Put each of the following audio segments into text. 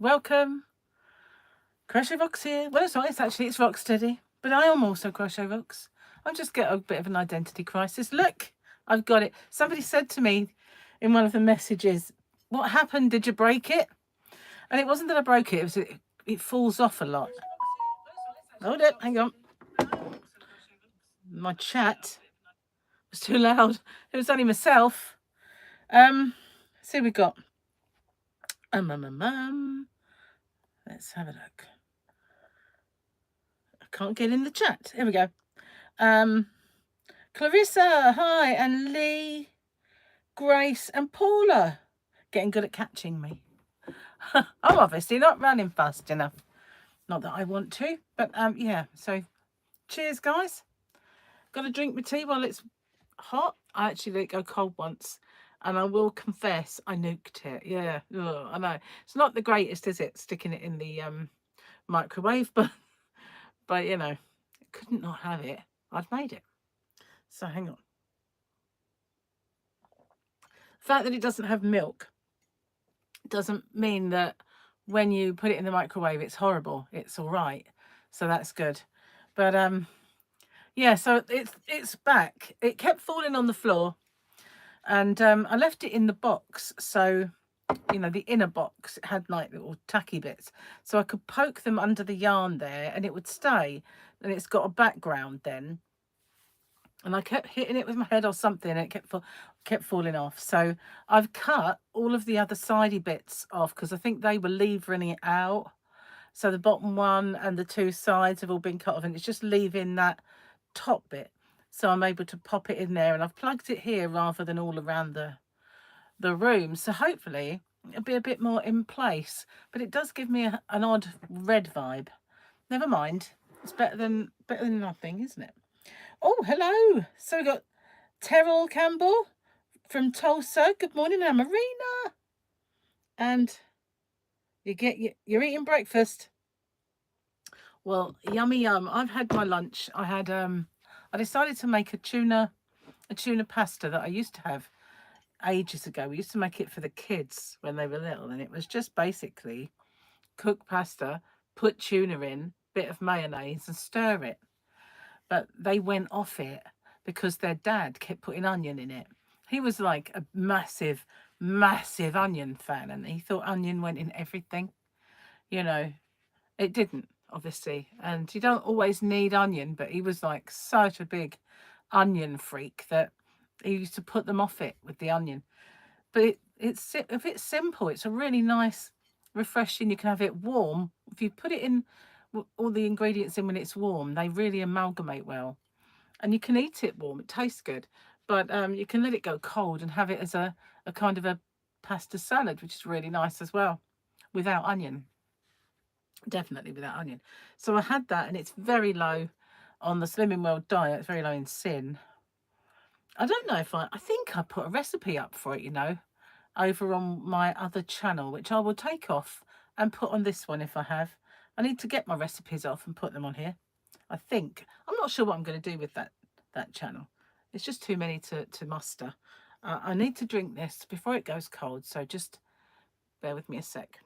Welcome. Crochet Vox here. Well, it's not. It's Rocksteady. But I am also Crochet Vox. I just get a bit of an identity crisis. Look, I've got it. Somebody said to me in one of the messages, what happened? Did you break it? And it wasn't that I broke it. It falls off a lot. Hold it. Hang on. My chat was too loud. It was only myself. See, we got. Let's have a look. I can't get in the chat. Here we go. Clarissa, hi, and Lee, Grace, and Paula. Getting good at catching me. I'm obviously not running fast enough. Not that I want to, but yeah. So, cheers, guys. Got to drink my tea while it's hot. I actually let it go cold once, and I will confess I nuked it. Yeah, ugh, I know it's not the greatest, is it? Sticking it in the microwave, but you know, couldn't not have it. I'd made it. So hang on. The fact that it doesn't have milk doesn't mean that when you put it in the microwave it's horrible. It's all right. So that's good. But yeah, so it's back. It kept falling on the floor, and I left it in the box. So you know, the inner box, it had like little tacky bits, so I could poke them under the yarn there and it would stay, and it's got a background then. And I kept hitting it with my head or something, and it kept falling off. So I've cut all of the other sidey bits off because I think they were levering it out. So the bottom one and the two sides have all been cut off, and it's just leaving that top bit. So I'm able to pop it in there, and I've plugged it here rather than all around the room. So hopefully it'll be a bit more in place. But it does give me an odd red vibe. Never mind. It's better than nothing, isn't it? Oh, hello. So we got Terrell Campbell from Tulsa. Good morning, Amarina. And you're eating breakfast. Well, yummy yum. I've had my lunch. I decided to make a tuna pasta that I used to have ages ago. We used to make it for the kids when they were little, and it was just basically cook pasta, put tuna in, bit of mayonnaise, and stir it. But they went off it because their dad kept putting onion in it. He was like a massive, massive onion fan, and he thought onion went in everything. You know, it didn't, obviously. And you don't always need onion, but he was like such a big onion freak that he used to put them off it with the onion. But it's a bit simple. It's a really nice, refreshing. You can have it warm. If you put it in all the ingredients in when it's warm, they really amalgamate well, and you can eat it warm. It tastes good, but you can let it go cold and have it as a kind of a pasta salad, which is really nice as well, without onion. Definitely without onion. So I had that, and it's very low on the Slimming World diet. It's very low in sin. I don't know if I think I put a recipe up for it, you know, over on my other channel, which I will take off and put on this one if I have. I need to get my recipes off and put them on here. I think. I'm not sure what I'm going to do with that channel. It's just too many to muster. I need to drink this before it goes cold, so just bear with me a sec.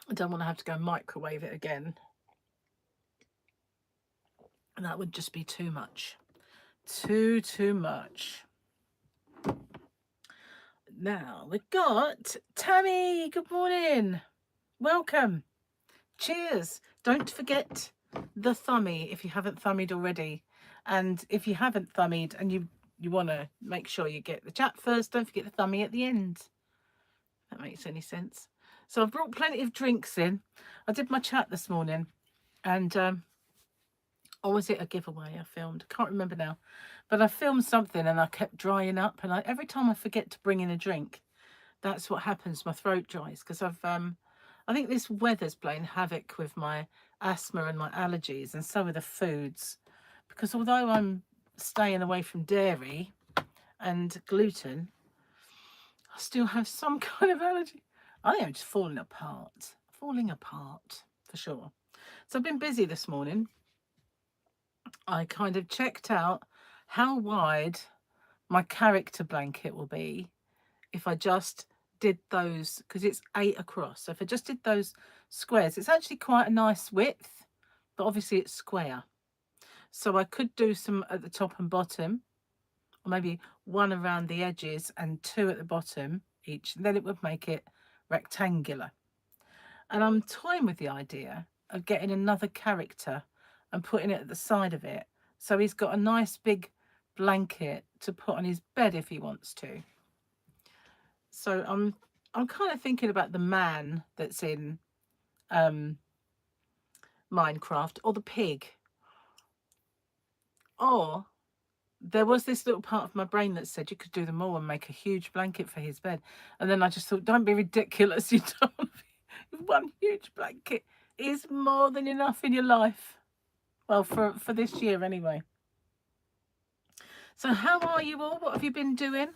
I don't want to have to go microwave it again. And that would just be too much. Too much. Now we've got Tammy. Good morning. Welcome. Cheers. Don't forget the thummy if you haven't thummied already. And if you haven't thummied and you want to make sure you get the chat first, don't forget the thummy at the end. If that makes any sense. So I've brought plenty of drinks in. I did my chat this morning, and or was it a giveaway I filmed? I can't remember now. But I filmed something and I kept drying up, and every time I forget to bring in a drink, that's what happens. My throat dries because I think this weather's playing havoc with my asthma and my allergies, and so are the foods. Because although I'm staying away from dairy and gluten, I still have some kind of allergy. I am just falling apart for sure. So I've been busy this morning. I kind of checked out how wide my character blanket will be if I just did those, because it's 8 across, so if I just did those squares, it's actually quite a nice width, but obviously it's square. So I could do some at the top and bottom, or maybe one around the edges and 2 at the bottom each, and then it would make it rectangular. And I'm toying with the idea of getting another character and putting it at the side of it, so he's got a nice big blanket to put on his bed if he wants to. So I'm kind of thinking about the man that's in Minecraft, or the pig, or there was this little part of my brain that said you could do them all and make a huge blanket for his bed. And then I just thought, don't be ridiculous. You don't. One huge blanket is more than enough in your life. Well, for this year anyway. So how are you all? What have you been doing?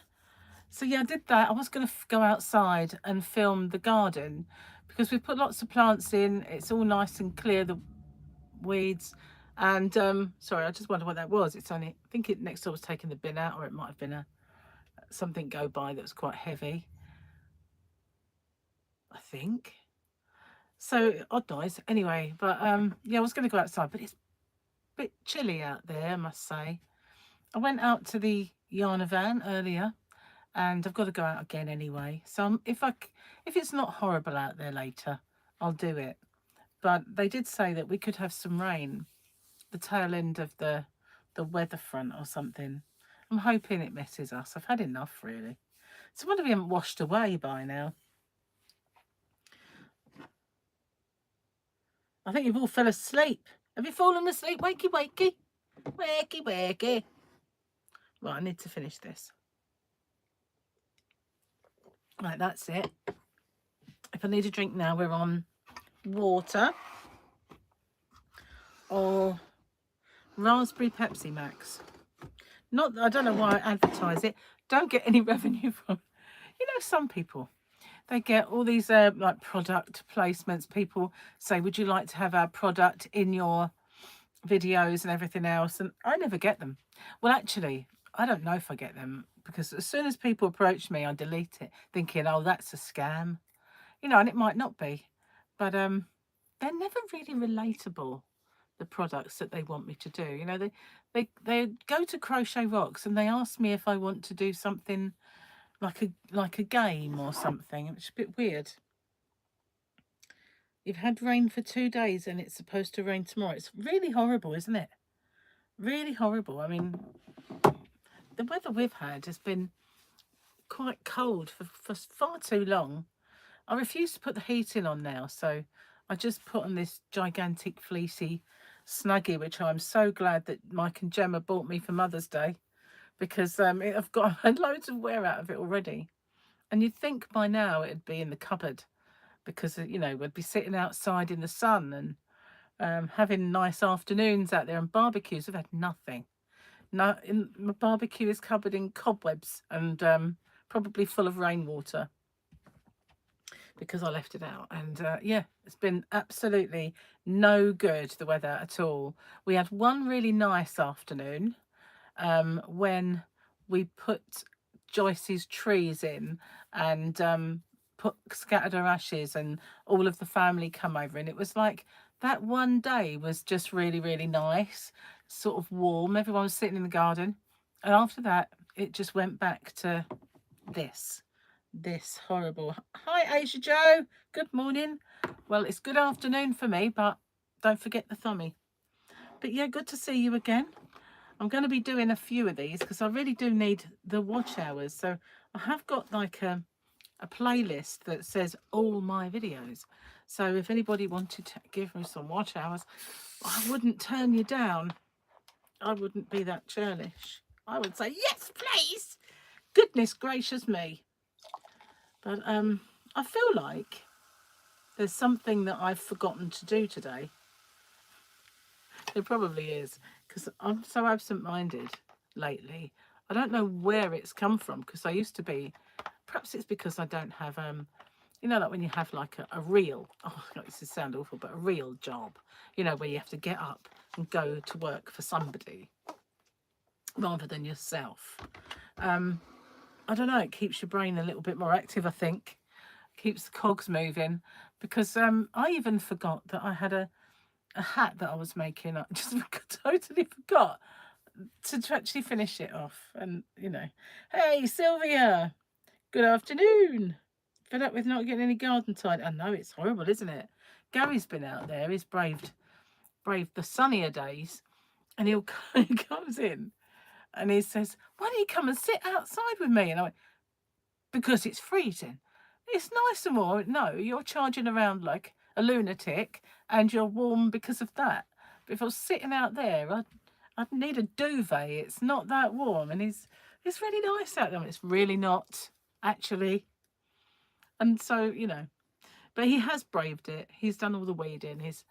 So yeah, I did that. I was going to go outside and film the garden because we've put lots of plants in. It's all nice and clear, the weeds. And sorry, I just wonder what that was. It's only, I think it next door was taking the bin out, or it might have been something go by that was quite heavy, I think. So odd noise anyway. But yeah, I was going to go outside, but it's a bit chilly out there, I must say. I went out to the Yana van earlier, and I've got to go out again anyway. So if it's not horrible out there later, I'll do it. But they did say that we could have some rain, the tail end of the weather front or something. I'm hoping it messes us. I've had enough, really. So I wonder if we haven't washed away by now. I think you've all fell asleep. Have you fallen asleep? Wakey, wakey. Wakey, wakey. Right, I need to finish this. Right, that's it. If I need a drink now, we're on water or raspberry Pepsi Max. Not, I don't know why I advertise it. Don't get any revenue from. You know, some people, they get all these like product placements. People say, would you like to have our product in your videos and everything else? And I never get them. Well, actually, I don't know if I get them, because as soon as people approach me, I delete it, thinking, oh, that's a scam. You know, and it might not be. But they're never really relatable, the products that they want me to do. You know, they go to Crochet Rocks and they ask me if I want to do something like a game or something. It's a bit weird. You've had rain for 2 days and it's supposed to rain tomorrow. It's really horrible, isn't it? Really horrible. I mean, the weather we've had has been quite cold for far too long. I refuse to put the heating on now, so I just put on this gigantic fleecy Snuggie, which I'm so glad that Mike and Gemma bought me for Mother's Day, because I've had loads of wear out of it already. And you'd think by now it'd be in the cupboard, because, you know, we'd be sitting outside in the sun and having nice afternoons out there and barbecues. I've had nothing. No, my barbecue is covered in cobwebs and probably full of rainwater, because I left it out. And yeah, it's been absolutely no good, the weather at all. We had one really nice afternoon when we put Joyce's trees in and scattered her ashes, and all of the family come over, and it was like that one day was just really, really nice, sort of warm. Everyone was sitting in the garden, and after that it just went back to this horrible. Hi Asia Joe, good morning. Well, it's good afternoon for me, but don't forget the thummy. But yeah, good to see you again. I'm going to be doing a few of these because I really do need the watch hours. So I have got like a playlist that says all my videos. So if anybody wanted to give me some watch hours, I wouldn't turn you down. I wouldn't be that churlish. I would say, yes, please. Goodness gracious me. But I feel like there's something that I've forgotten to do today. There probably is, because I'm so absent-minded lately. I don't know where it's come from, because I used to be, perhaps it's because I don't have, you know, like when you have like a real, oh, this is sound awful, but a real job, you know, where you have to get up and go to work for somebody rather than yourself. I don't know, it keeps your brain a little bit more active, I think. Keeps the cogs moving. Because I even forgot that I had a hat that I was making. I just totally forgot to actually finish it off. And, you know, hey, Sylvia, good afternoon. Fed up with not getting any garden tied. I know, it's horrible, isn't it? Gary's been out there. He's braved the sunnier days. And he comes in and he says, why don't you come and sit outside with me? And I went, because it's freezing. It's nice and warm. No, you're charging around like a lunatic and you're warm because of that. But if I was sitting out there, I'd need a duvet. It's not that warm. And it's really nice out there. It's really not, actually. And so, you know, but he has braved it. He's done all the weeding. He's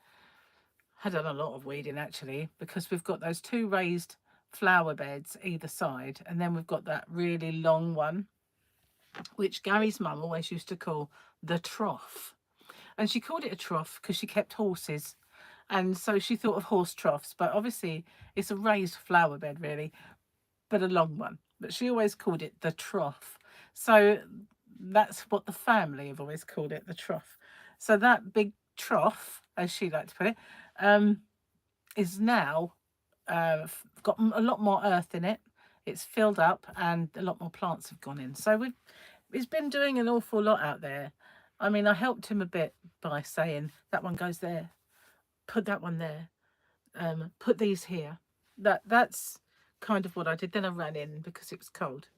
had done a lot of weeding, actually, because we've got those 2 raised flower beds either side. And then we've got that really long one, which Gary's mum always used to call the trough. And she called it a trough because she kept horses. And so she thought of horse troughs. But obviously, it's a raised flower bed, really, but a long one. But she always called it the trough. So that's what the family have always called it, the trough. So that big trough, as she liked to put it, is now got a lot more earth in it. It's filled up and a lot more plants have gone in. So he's been doing an awful lot out there. I mean, I helped him a bit by saying that one goes there, put that one there, put these here. That's kind of what I did. Then I ran in because it was cold.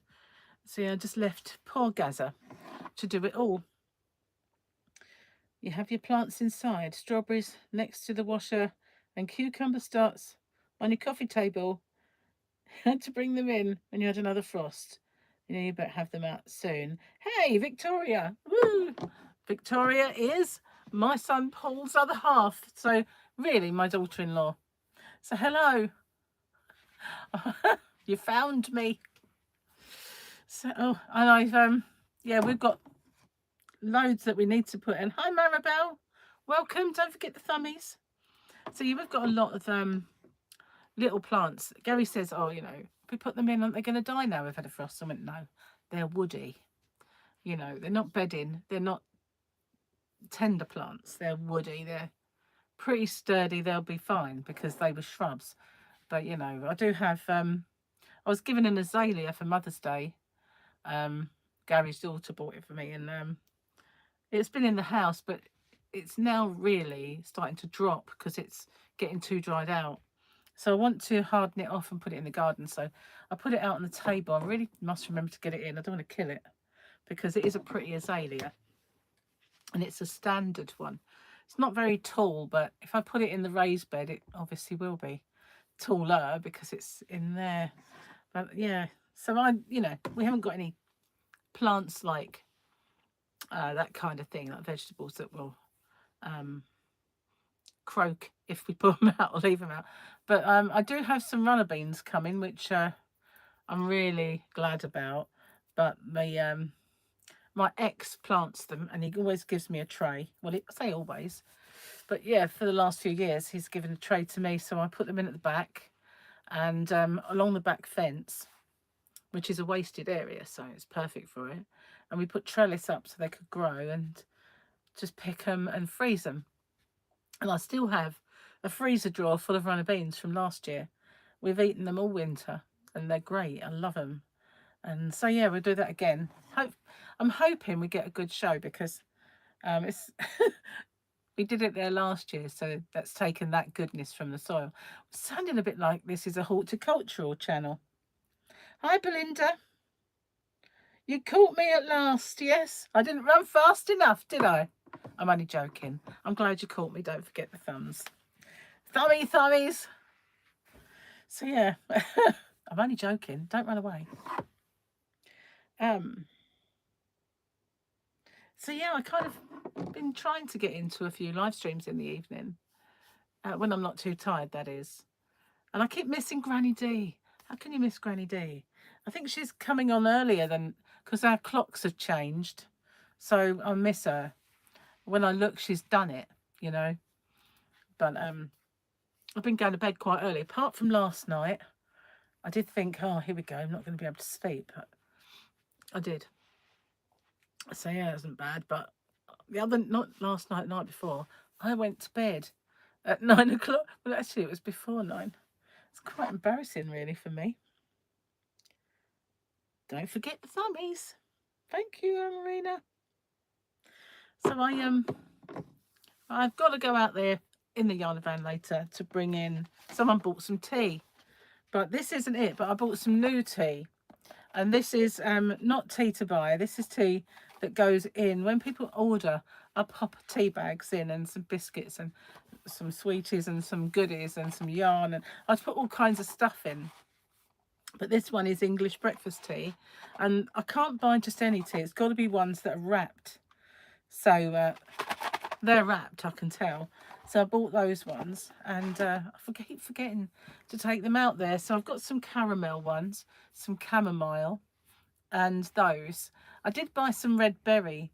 So yeah, I just left poor Gaza to do it all. You have your plants inside, strawberries next to the washer, and cucumber starts on your coffee table. Had to bring them in when you had another frost. You know, you better have them out soon. Hey, Victoria! Woo! Victoria is my son Paul's other half. So really, my daughter-in-law. So hello. You found me. So, oh, and I've yeah, we've got loads that we need to put in. Hi, Maribel. Welcome. Don't forget the thummies. So yeah, we've got a lot of little plants. Gary says, oh, you know, if we put them in, aren't they going to die now we've had a frost? I went, no, they're woody. You know, they're not bedding. They're not tender plants. They're woody. They're pretty sturdy. They'll be fine because they were shrubs. But, you know, I do have, I was given an azalea for Mother's Day. Gary's daughter bought it for me, and it's been in the house, but it's now really starting to drop because it's getting too dried out. So I want to harden it off and put it in the garden. So I put it out on the table. I really must remember to get it in. I don't want to kill it because it is a pretty azalea. And it's a standard one. It's not very tall, but if I put it in the raised bed, it obviously will be taller because it's in there. But yeah, so you know, we haven't got any plants like that kind of thing, like vegetables that will croak if we put them out or leave them out. But I do have some runner beans coming, which I'm really glad about. But my ex plants them, and he always gives me a tray. Well, I say always, but yeah, for the last few years, he's given a tray to me. So I put them in at the back and along the back fence, which is a wasted area, so it's perfect for it. And we put trellis up so they could grow and just pick them and freeze them. And I still have a freezer drawer full of runner beans from last year. We've eaten them all winter and they're great. I love them. And so, yeah, we'll do that again. I'm hoping we get a good show because it's we did it there last year. So that's taken that goodness from the soil. It's sounding a bit like this is a horticultural channel. Hi, Belinda. You caught me at last, yes? I didn't run fast enough, did I? I'm only joking. I'm glad you caught me. Don't forget the thumbs. Thummies. So, yeah. I'm only joking. Don't run away. So, yeah, I kind of been trying to get into a few live streams in the evening. When I'm not too tired, that is. And I keep missing Granny D. How can you miss Granny D? I think she's coming on earlier than... because our clocks have changed. So I miss her. When I look, she's done it, you know. But I've been going to bed quite early. Apart from last night, I did think, oh, here we go. I'm not going to be able to sleep. I did. So yeah, it wasn't bad. But not last night, night before, I went to bed at 9 o'clock. Well, actually, it was before 9. It's quite embarrassing, really, for me. Don't forget the thummies. Thank you, Marina. So I've got to go out there in the Yarn van later to bring in. Someone bought some tea, but this isn't it. But I bought some new tea, and this is not tea to buy. This is tea that goes in when people order. I pop tea bags in and some biscuits and some sweeties and some goodies and some yarn, and I put all kinds of stuff in. But this one is English breakfast tea, and I can't buy just any tea. It's got to be ones that are wrapped. So they're wrapped, I can tell. So I bought those ones, and I keep forgetting to take them out there. So I've got some caramel ones, some chamomile, and those. I did buy some red berry,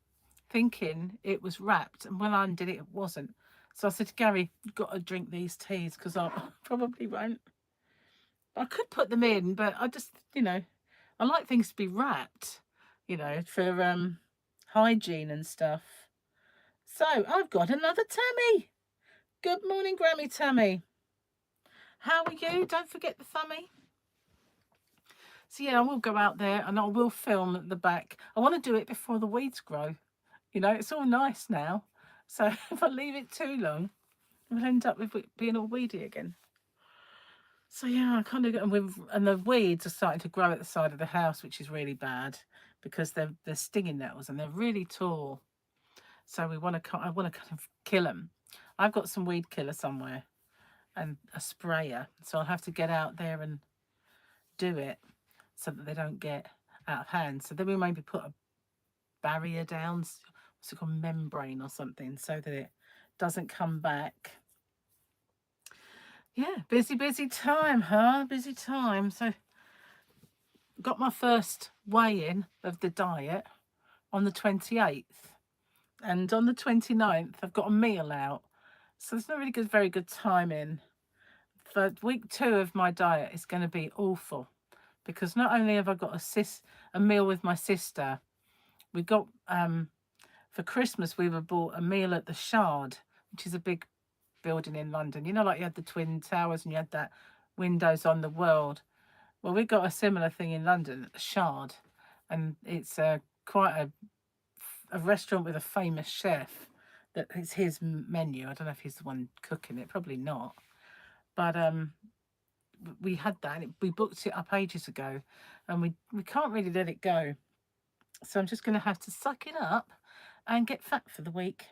thinking it was wrapped, and when I undid it, it wasn't. So I said to Gary, you've got to drink these teas because I probably won't. I could put them in, but I just, I like things to be wrapped, for hygiene and stuff. So I've got another Tammy. Good morning, Grammy Tammy. How are you? Don't forget the thummy. So yeah, I will go out there and I will film at the back. I want to do it before the weeds grow. It's all nice now. So if I leave it too long, we'll end up with it being all weedy again. So yeah, I kind of get and the weeds are starting to grow at the side of the house, which is really bad because they're stinging nettles and they're really tall. So I want to kind of kill them. I've got some weed killer somewhere and a sprayer, so I'll have to get out there and do it so that they don't get out of hand. So then we maybe put a barrier down, what's it called, membrane or something, so that it doesn't come back. Yeah, busy time, huh? Busy time. So got my first weigh-in of the diet on the 28th. And on the 29th, I've got a meal out. So it's not really very good timing. For week 2 of my diet is going to be awful. Because not only have I got a meal with my sister, we got, for Christmas, we were bought a meal at the Shard, which is a big building in London. Like you had the Twin Towers and you had that windows on the world. Well, we got a similar thing in London at the Shard, and it's quite a restaurant with a famous chef. That is his menu. I don't know if he's the one cooking it, probably not. But we had that, and we booked it up ages ago, and we can't really let it go. So I'm just going to have to suck it up and get fat for the week.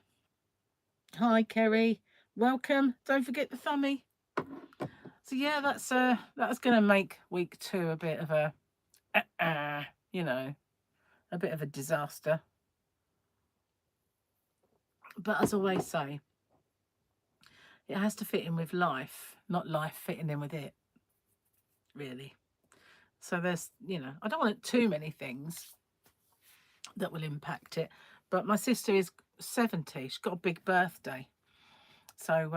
Hi, Kerry. Welcome. Don't forget the thummy. So yeah, that's going to make week 2 a bit of a, a bit of a disaster. But as I always say, it has to fit in with life, not life fitting in with it, really. So there's, I don't want too many things that will impact it. But my sister is 70. She's got a big birthday. So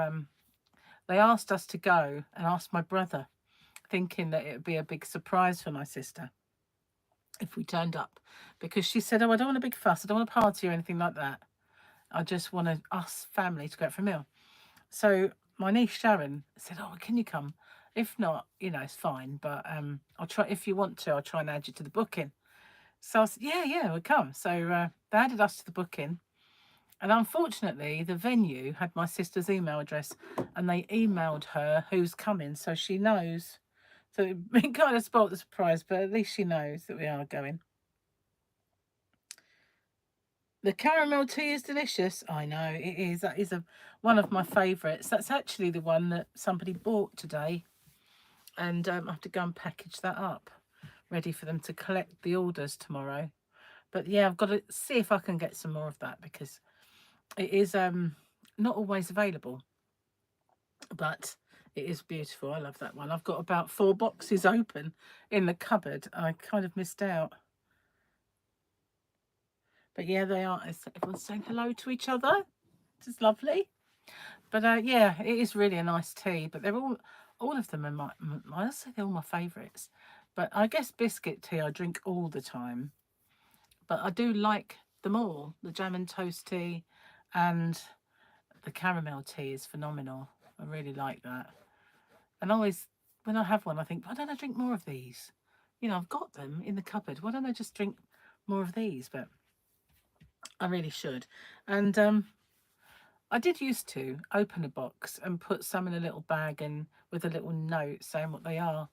they asked us to go and ask my brother, thinking that it would be a big surprise for my sister if we turned up. Because she said, oh, I don't want a big fuss. I don't want a party or anything like that. I just want us family to go out for a meal. So my niece Sharon said, oh, can you come? If not, it's fine. But I'll try, if you want to, I'll try and add you to the booking. So I said, yeah, we'll come. So they added us to the booking. And unfortunately, the venue had my sister's email address and they emailed her who's coming. So she knows. So it kind of spoiled the surprise, but at least she knows that we are going. The caramel tea is delicious. I know, it is. That is one of my favourites. That's actually the one that somebody bought today. And I have to go and package that up, ready for them to collect the orders tomorrow. But yeah, I've got to see if I can get some more of that because it is not always available. But it is beautiful. I love that one. I've got about 4 boxes open in the cupboard. I kind of missed out. But yeah, they are. Everyone's saying hello to each other. This is lovely. But yeah, it is really a nice tea. But they're all of them are I say they're all my favourites. But I guess biscuit tea I drink all the time. But I do like them all. The jam and toast tea and the caramel tea is phenomenal. I really like that. And always, when I have one, I think, why don't I drink more of these? You know, I've got them in the cupboard. Why don't I just drink more of these? But I really should. And I did used to open a box and put some in a little bag and with a little note saying what they are.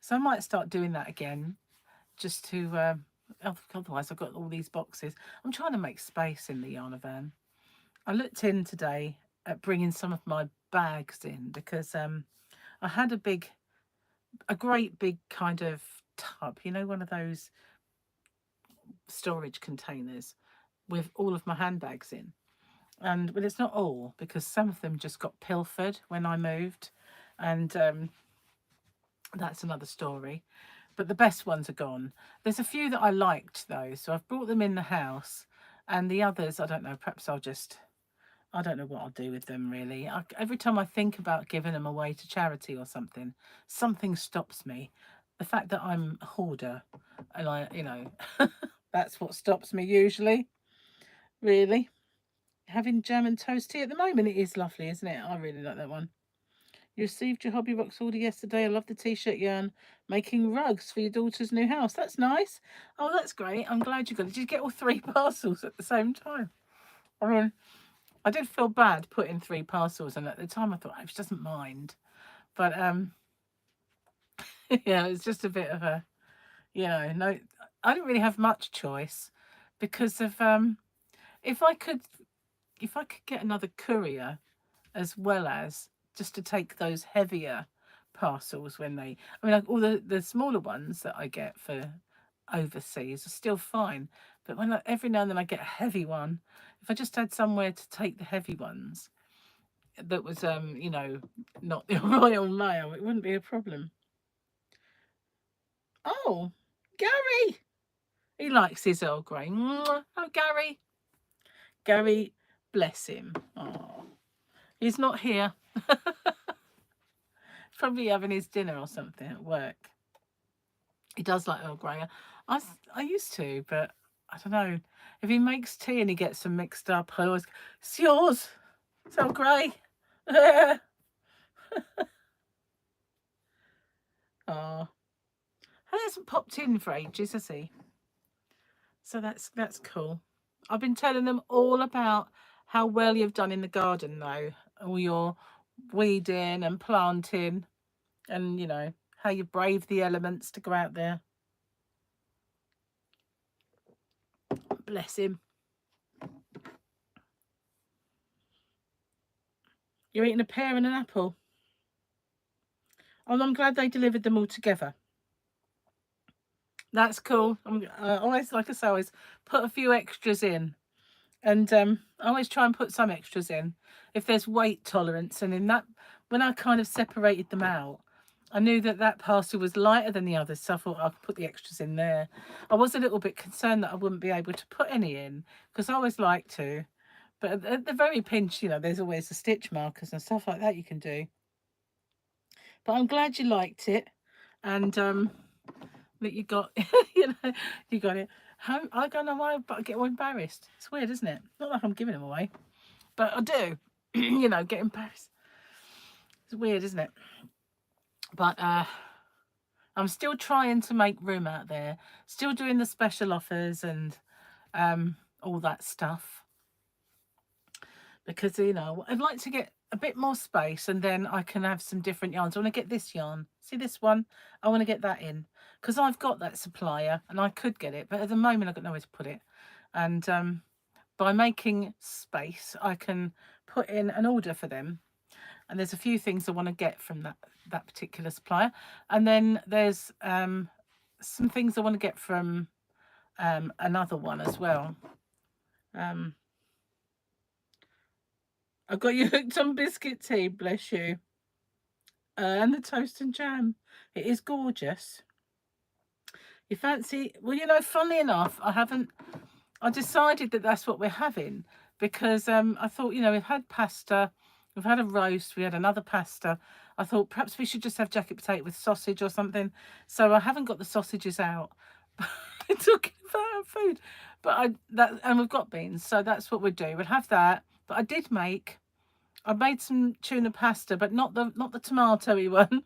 So I might start doing that again, just to. Otherwise, I've got all these boxes. I'm trying to make space in the Yarna van. I looked in today at bringing some of my bags in because I had a great big kind of tub, you know, one of those storage containers with all of my handbags in. And well, it's not all because some of them just got pilfered when I moved, and that's another story. But the best ones are gone. There's a few that I liked though, so I've brought them in the house, and the others I don't know. Perhaps I don't know what I'll do with them really. Every time I think about giving them away to charity or something, something stops me. The fact that I'm a hoarder, and that's what stops me usually. Really, having jam and toast tea at the moment, it is lovely, isn't it? I really like that one. You received your Hobby Rocks order yesterday. I love the t-shirt yarn. Making rugs for your daughter's new house. That's nice. Oh, that's great. I'm glad you got it. Did you get all 3 parcels at the same time? I mean, I did feel bad putting 3 parcels, and at the time I thought, oh, she doesn't mind. But yeah, it's just a bit of a, no, I didn't really have much choice because of if I could get another courier as well as just to take those heavier parcels when like all the smaller ones that I get for overseas are still fine. But when every now and then I get a heavy one, if I just had somewhere to take the heavy ones that was not the Royal Mail, it wouldn't be a problem. Oh, Gary. He likes his Earl Grey. Oh, Gary. Gary, bless him. Oh, he's not here. Probably having his dinner or something at work. He does like Earl Grey. I used to, but I don't know. If he makes tea and he gets them mixed up, I always, it's yours. It's Earl Grey. Oh, he hasn't popped in for ages, has he? So that's cool. I've been telling them all about how well you've done in the garden, though. All your weeding and planting, and how you brave the elements to go out there. Bless him. You're eating a pear and an apple. Oh, I'm glad they delivered them all together. That's cool. I'm always, like I say, always put a few extras in. And I always try and put some extras in if there's weight tolerance. And in that, when I kind of separated them out, I knew that parcel was lighter than the others. So I thought I'd put the extras in there. I was a little bit concerned that I wouldn't be able to put any in because I always like to. But at the very pinch, there's always the stitch markers and stuff like that you can do. But I'm glad you liked it. And that you got, you got it. I don't know why, but I get all embarrassed. It's weird, isn't it? Not like I'm giving them away, but I do. Get embarrassed. It's weird, isn't it? But I'm still trying to make room out there. Still doing the special offers and all that stuff. Because, I'd like to get a bit more space and then I can have some different yarns. I want to get this yarn. See this one? I want to get that in. Because I've got that supplier and I could get it. But at the moment, I've got nowhere to put it. And by making space, I can put in an order for them. And there's a few things I want to get from that particular supplier. And then there's some things I want to get from another one as well. I got you hooked on biscuit tea, bless you. And the toast and jam. It is gorgeous. You fancy, well, funnily enough, I decided that that's what we're having because I thought, we've had pasta, we've had a roast, we had another pasta. I thought perhaps we should just have jacket potato with sausage or something. So I haven't got the sausages out. Talking food. But and we've got beans, so that's what we'll do. We'll have that. But I made some tuna pasta, but not the tomatoey one.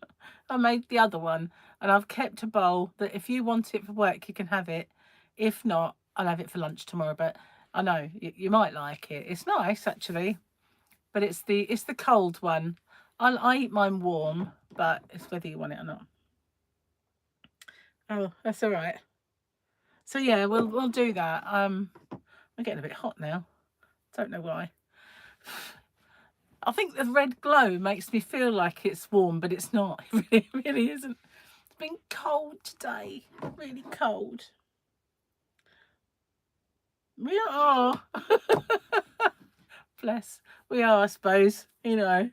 I made the other one, and I've kept a bowl that if you want it for work, you can have it. If not, I'll have it for lunch tomorrow. But I know you might like it. It's nice actually, but it's the cold one. I eat mine warm, but it's whether you want it or not. Oh, that's all right. So yeah, we'll do that. I'm getting a bit hot now. Don't know why. I think the red glow makes me feel like it's warm, but it's not. It really isn't. It's been cold today. Really cold. We are. Bless. We are, I suppose. You know.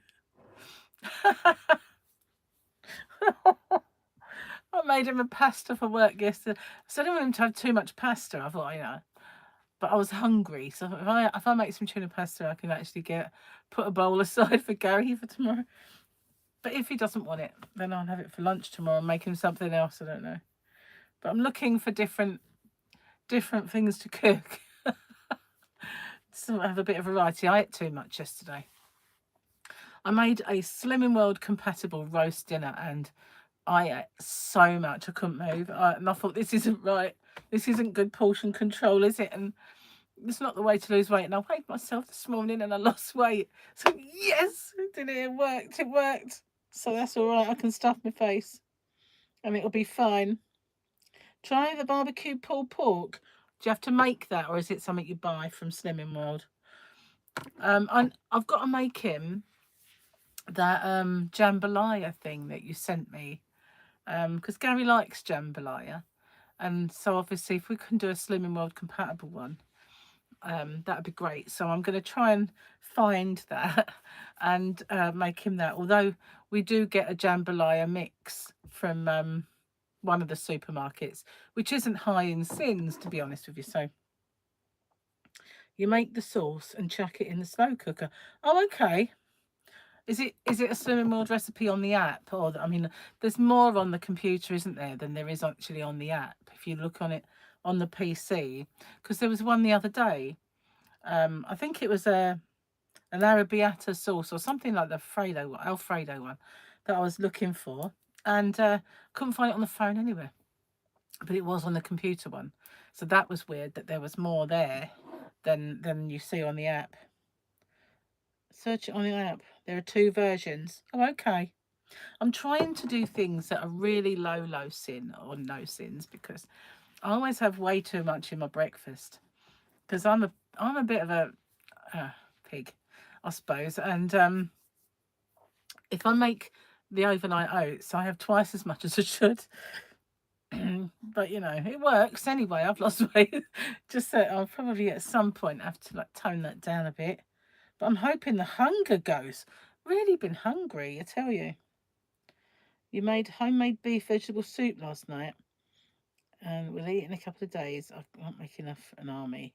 I made him a pasta for work yesterday. So I didn't want him to have too much pasta. I thought, you know. But I was hungry, so if I make some tuna pasta, I can actually put a bowl aside for Gary for tomorrow. But if he doesn't want it, then I'll have it for lunch tomorrow and make him something else. I don't know. But I'm looking for different things to cook. So I have a bit of variety. I ate too much yesterday. I made a Slimming World compatible roast dinner, and I ate so much I couldn't move. And I thought, this isn't right. This isn't good portion control, is it? And it's not the way to lose weight. And I weighed myself this morning and I lost weight. So yes, it worked. It worked. So that's all right. I can stuff my face and it'll be fine. Try the barbecue pulled pork. Do you have to make that, or is it something you buy from Slimming World? I've got to make him that jambalaya thing that you sent me, because Gary likes jambalaya, and so obviously if we can do a Slimming World compatible one, that'd be great. So I'm going to try and find that and make him that. Although we do get a jambalaya mix from one of the supermarkets, which isn't high in sins, to be honest with you. So you make the sauce and chuck it in the slow cooker. Oh, okay. Is it a Slimming World recipe on the app? Or, I mean, there's more on the computer, isn't there, than there is actually on the app, if you look on it on the PC. Because there was one the other day. I think it was an arrabbiata sauce or something like the Alfredo one that I was looking for. And couldn't find it on the phone anywhere. But it was on the computer one. So that was weird that there was more there than you see on the app. Search it on the app. There are 2 versions. Oh, okay. I'm trying to do things that are really low sin or no sins, because I always have way too much in my breakfast. Because I'm a bit of a pig, I suppose. And if I make the overnight oats, I have twice as much as I should. But you know, it works anyway. I've lost weight. Just that I'll probably at some point have to tone that down a bit. But I'm hoping the hunger goes. Really been hungry, I tell you. You made homemade beef vegetable soup last night, and we'll eat in a couple of days. I won't make enough an army.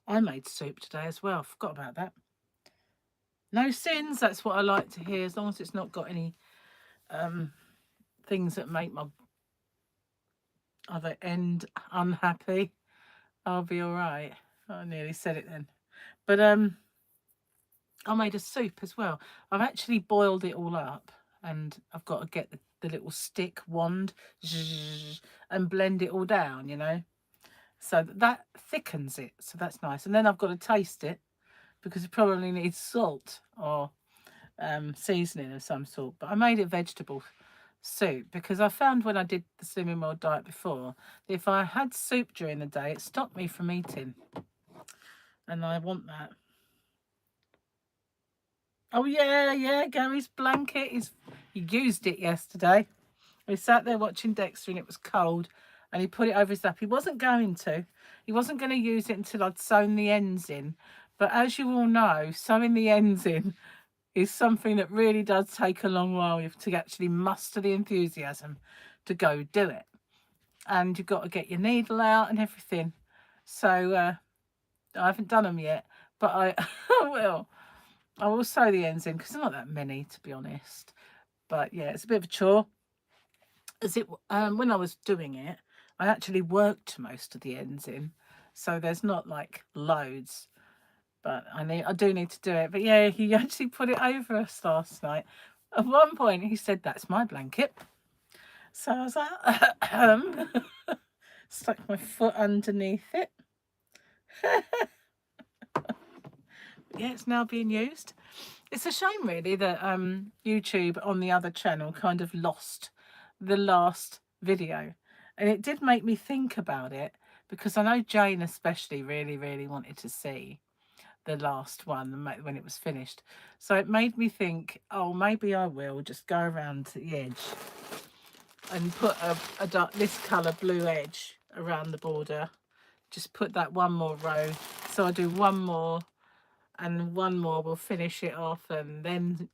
I made soup today as well. Forgot about that. No sins. That's what I like to hear. As long as it's not got any things that make my other end unhappy, I'll be all right. I nearly said it then. But I made a soup as well. I've actually boiled it all up, and I've got to get the little stick wand and blend it all down, you know. So that thickens it. So that's nice. And then I've got to taste it, because it probably needs salt or seasoning of some sort. But I made it vegetable soup because I found when I did the Slimming World diet before, if I had soup during the day, it stopped me from eating. And I want that. Oh, yeah, Gary's blanket. He used it yesterday. We sat there watching Dexter and it was cold, and he put it over his lap. He wasn't going to. He wasn't going to use it until I'd sewn the ends in. But as you all know, sewing the ends in is something that really does take a long while. You have to actually muster the enthusiasm to go do it. And you've got to get your needle out and everything. So I haven't done them yet, but I will. I will sew the ends in, because there's not that many, to be honest. But yeah, it's a bit of a chore. When I was doing it, I actually worked most of the ends in, so there's not like loads. But I do need to do it. But yeah, he actually put it over us last night. At one point, he said, "That's my blanket." So I was like, stuck my foot underneath it. Yeah, it's now being used. It's a shame, really, that YouTube on the other channel kind of lost the last video. And it did make me think about it, because I know Jane especially really, really wanted to see the last one when it was finished. So it made me think, oh, maybe I will just go around the edge and put a dark, this colour blue edge around the border. Just put that one more row. So I do one more, and one more will finish it off, and then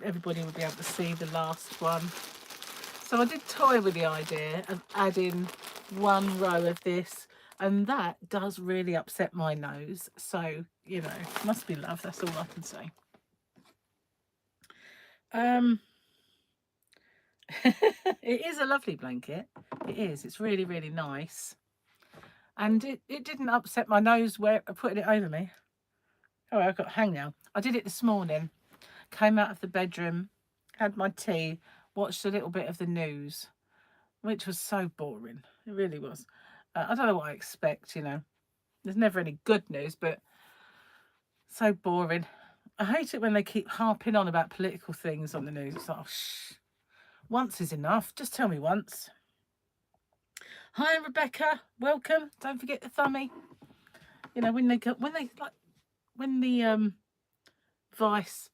everybody will be able to see the last one. So I did toy with the idea of adding one row of this, and that does really upset my nose. So, you know, must be love. That's all I can say. It is a lovely blanket. It is. It's really, really nice. And it didn't upset my nose where putting it over me. Oh, I've got hangnail. I did it this morning. Came out of the bedroom, had my tea, watched a little bit of the news, which was so boring. It really was. I don't know what I expect, you know. There's never any good news, but so boring. I hate it when they keep harping on about political things on the news. It's like, oh, shh. Once is enough. Just tell me once. Hi, Rebecca. Welcome. Don't forget the thummy. You know, when the vice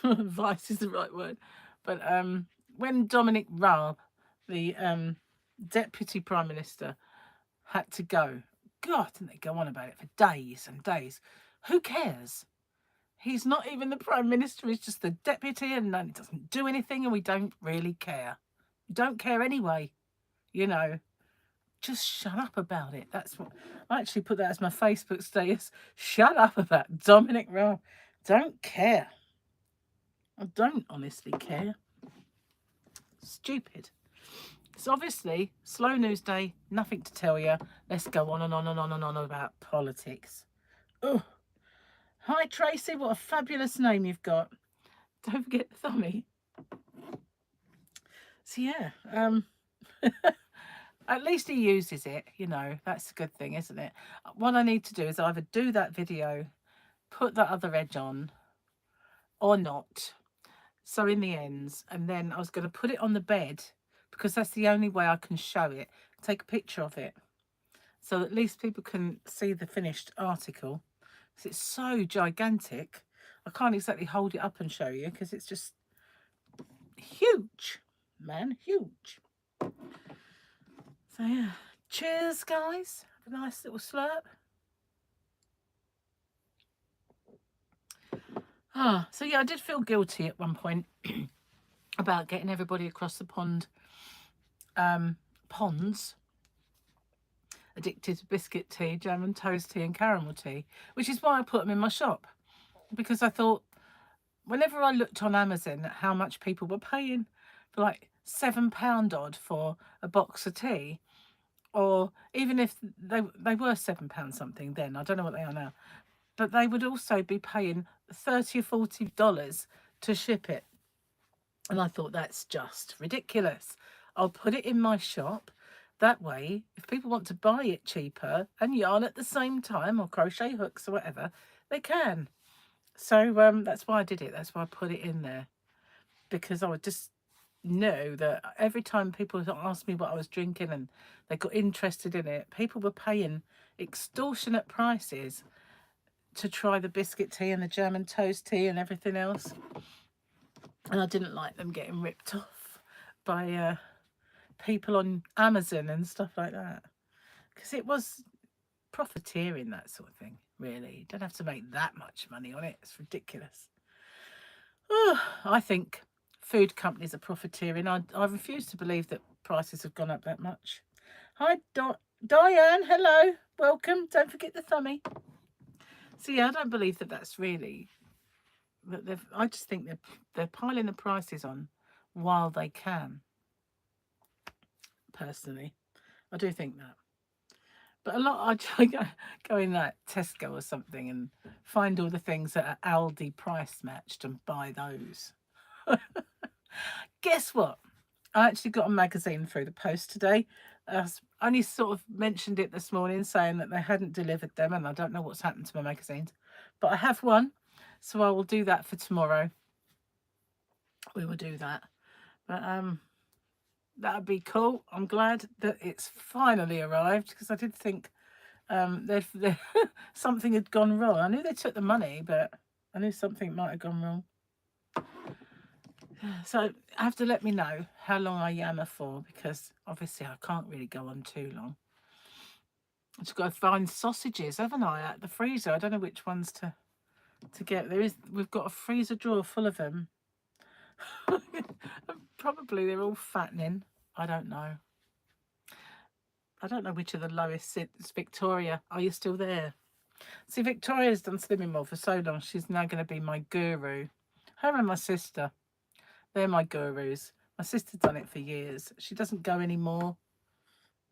vice is the right word, but when Dominic Raab, the deputy prime minister, had to go, God, didn't they go on about it for days and days? Who cares? He's not even the prime minister. He's just the deputy, and he doesn't do anything, and we don't really care. We don't care anyway, you know. Just shut up about it. That's what I actually put that as my Facebook status. Shut up about Dominic Raab. Don't care. I don't honestly care. Stupid. It's obviously slow news day, nothing to tell you. Let's go on and on and on and on about politics. Ugh. Hi Tracy, what a fabulous name you've got. Don't forget the thummy. So yeah, at least he uses it, you know. That's a good thing, isn't it? What I need to do is either do that video, put that other edge on, or not. So in the ends, and then I was going to put it on the bed, because that's the only way I can show it. Take a picture of it, so at least people can see the finished article. Because it's so gigantic, I can't exactly hold it up and show you, because it's just huge, man, huge. So yeah, cheers guys, have a nice little slurp. So yeah, I did feel guilty at one point about getting everybody across the ponds addicted to biscuit tea, jam and toast tea and caramel tea, which is why I put them in my shop, because I thought whenever I looked on Amazon at how much people were paying for like £7 odd for a box of tea, or even if they were £7 something then, I don't know what they are now, but they would also be paying $30 or $40 to ship it. And I thought, that's just ridiculous. I'll put it in my shop. That way, if people want to buy it cheaper and yarn at the same time, or crochet hooks or whatever, they can. So that's why I did it. That's why I put it in there. Because I would just know that every time people asked me what I was drinking and they got interested in it, people were paying extortionate prices to try the biscuit tea and the German toast tea and everything else. And I didn't like them getting ripped off by people on Amazon and stuff like that. Because it was profiteering, that sort of thing, really. You don't have to make that much money on it. It's ridiculous. Oh, I think food companies are profiteering. I refuse to believe that prices have gone up that much. Hi, Diane. Hello. Welcome. Don't forget the thummy. So, yeah, I don't believe that that's really... I just think they're piling the prices on while they can, personally. I do think that. But a lot, I try go in like Tesco or something and find all the things that are Aldi price matched and buy those. Guess what? I actually got a magazine through the post today. I only sort of mentioned it this morning, saying that they hadn't delivered them, and I don't know what's happened to my magazines. But I have one, so I will do that for tomorrow. We will do that. But that'd be cool. I'm glad that it's finally arrived, because I did think something had gone wrong. I knew they took the money, but I knew something might have gone wrong. So I have to let me know how long I yammer for, because obviously I can't really go on too long. I've just got to find sausages, haven't I, at the freezer? I don't know which ones to get. We've got a freezer drawer full of them. Probably they're all fattening. I don't know. I don't know which are the lowest. It's Victoria. Are you still there? See, Victoria's done Slimming World for so long. She's now going to be my guru. Her and my sister. They're my gurus. My sister's done it for years. She doesn't go anymore.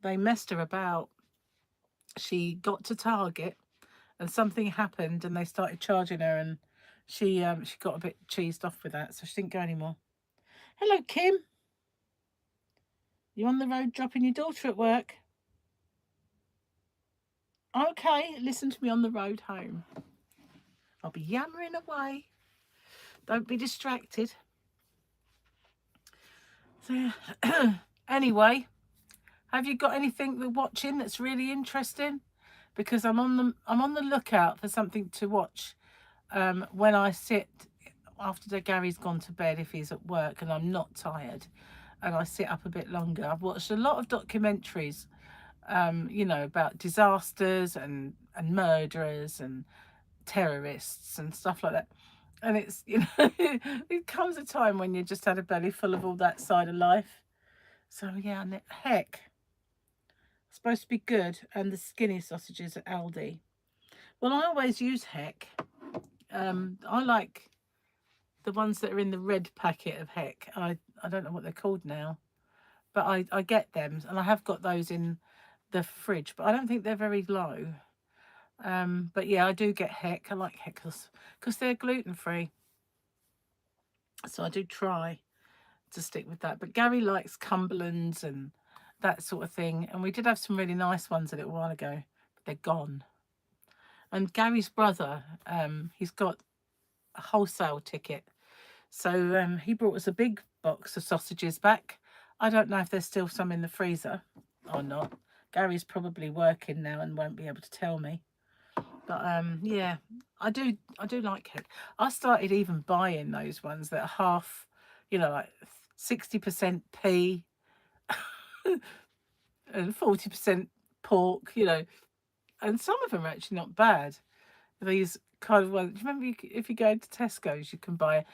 They messed her about. She got to Target and something happened and they started charging her, and she got a bit cheesed off with that, so she didn't go anymore. Hello, Kim. You on the road dropping your daughter at work? Okay, listen to me on the road home. I'll be yammering away. Don't be distracted. So, anyway, have you got anything we're watching that's really interesting? Because I'm on the lookout for something to watch when I sit after Gary's gone to bed, if he's at work and I'm not tired, and I sit up a bit longer. I've watched a lot of documentaries, about disasters and murderers and terrorists and stuff like that. And it's, it comes a time when you just had a belly full of all that side of life. So yeah, heck, supposed to be good. And the skinny sausages at Aldi. Well, I always use heck. I like the ones that are in the red packet of heck. I don't know what they're called now, but I get them, and I have got those in the fridge, but I don't think they're very low. But yeah, I do get heck. I like heck because they're gluten free, so I do try to stick with that. But Gary likes Cumberlands and that sort of thing, and we did have some really nice ones a little while ago, but they're gone. And Gary's brother, he's got a wholesale ticket, so he brought us a big box of sausages back. I don't know if there's still some in the freezer or not. Gary's probably working now and won't be able to tell me. But yeah, I do like it. I started even buying those ones that are half, like 60% pea and 40% pork, and some of them are actually not bad. These kind of ones. Do you remember if you go to Tesco's, you can buy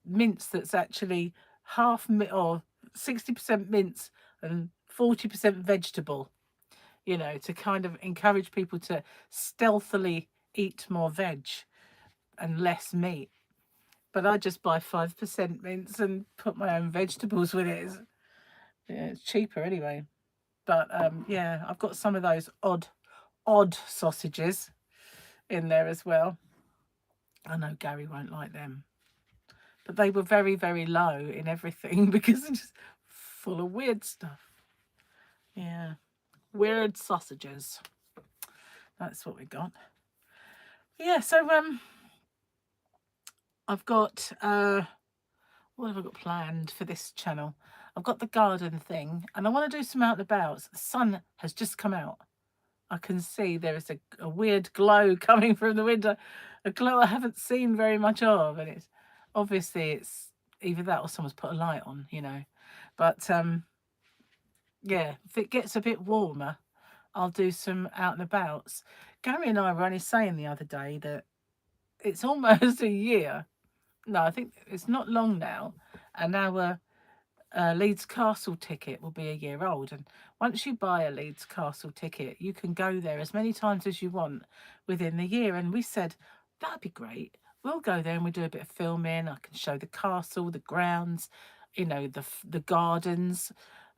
mince that's actually half or 60% mince and 40% vegetable, to kind of encourage people to stealthily eat more veg and less meat. But I just buy 5% mince and put my own vegetables with it. It's cheaper anyway. But yeah, I've got some of those odd sausages in there as well. I know Gary won't like them, but they were very, very low in everything because they're just full of weird stuff. Yeah, weird sausages. That's what we got. Yeah, so I've got what have I got planned for this channel? I've got the garden thing, and I want to do some out and abouts. The sun has just come out. I can see there is a weird glow coming from the window, a glow I haven't seen very much of, and it's either that or someone's put a light on, But yeah, if it gets a bit warmer, I'll do some out and abouts. Gary and I were only saying the other day that it's almost a year. No, I think it's not long now, and our Leeds Castle ticket will be a year old. And once you buy a Leeds Castle ticket, you can go there as many times as you want within the year. And we said, that'd be great. We'll go there and we do a bit of filming. I can show the castle, the grounds, the gardens.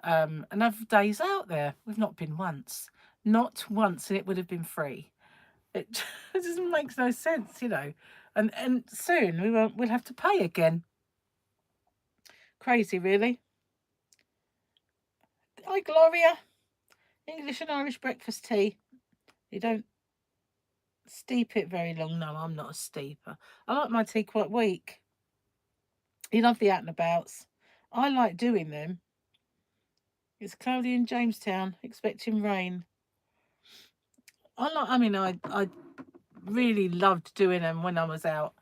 and have days out there. We've not been once. Not once, and it would have been free. It just makes no sense, you know. And soon we'll have to pay again. Crazy, really. Hi, Gloria. English and Irish breakfast tea. You don't steep it very long. No, I'm not a steeper. I like my tea quite weak. You love the out and abouts. I like doing them. It's cloudy in Jamestown, expecting rain. I really loved doing them when I was out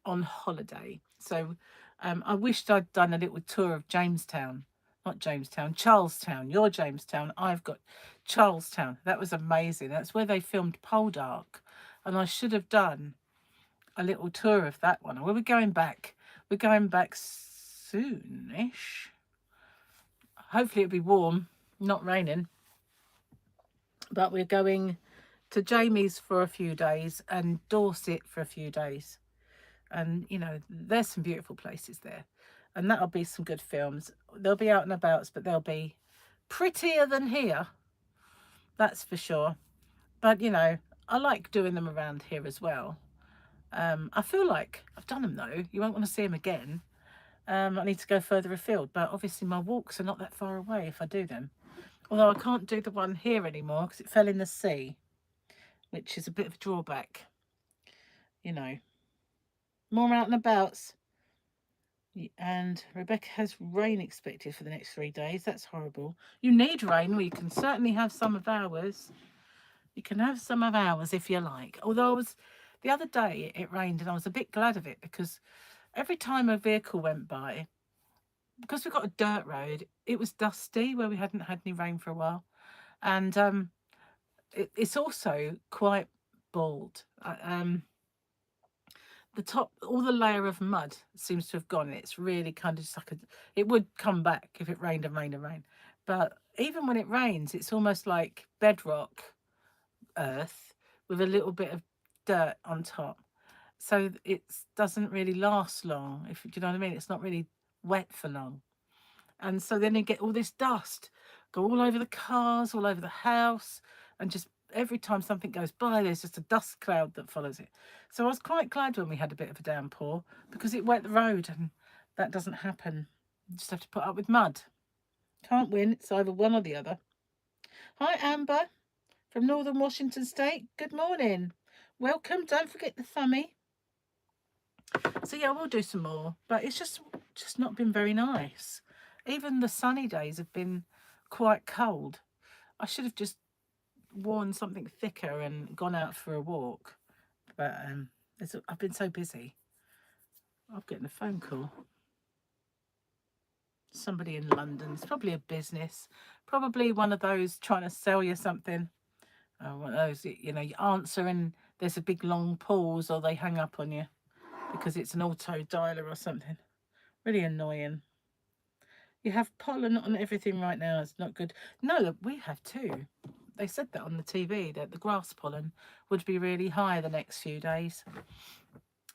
on holiday. So I wished I'd done a little tour of Jamestown. Not Jamestown, Charlestown. You're Jamestown. I've got Charlestown. That was amazing. That's where they filmed Poldark. And I should have done a little tour of that one. Well, we're going back. We're going back soonish. Hopefully it'll be warm, not raining. But we're going to Jamie's for a few days and Dorset for a few days. And, you know, there's some beautiful places there. And that'll be some good films. They'll be out and abouts, but they'll be prettier than here. That's for sure. But, you know, I like doing them around here as well. I feel like I've done them, though. You won't want to see them again. I need to go further afield. But obviously my walks are not that far away if I do them. Although I can't do the one here anymore because it fell in the sea, which is a bit of a drawback. You know. More out and abouts. And Rebecca has rain expected for the next 3 days. That's horrible. You need rain. Well, you can certainly have some of ours. You can have some of ours if you like. Although the other day it rained and I was a bit glad of it because every time a vehicle went by, because we've got a dirt road, it was dusty where we hadn't had any rain for a while. And it's also quite bald. The top, all the layer of mud seems to have gone. It's really kind of just like it would come back if it rained and rained and rained. But even when it rains, it's almost like bedrock earth with a little bit of dirt on top. So it doesn't really last long, if you know what I mean. It's not really wet for long. And so then you get all this dust go all over the cars, all over the house, and just every time something goes by, there's just a dust cloud that follows it. So I was quite glad when we had a bit of a downpour because it wet the road, and that doesn't happen. You just have to put up with mud. Can't win. It's either one or the other. Hi, Amber from Northern Washington State. Good morning. Welcome. Don't forget the thummy. So yeah, we'll do some more, but it's just not been very nice. Even the sunny days have been quite cold. I should have just worn something thicker and gone out for a walk, but I've been so busy. I'm getting a phone call. Somebody in London. It's probably a business, probably one of those trying to sell you something. One of those, you know, you answer and there's a big long pause, or they hang up on you because it's an auto dialer or something. Really annoying. You have pollen on everything right now. It's not good. No, we have too. They said that on the TV, that the grass pollen would be really high the next few days.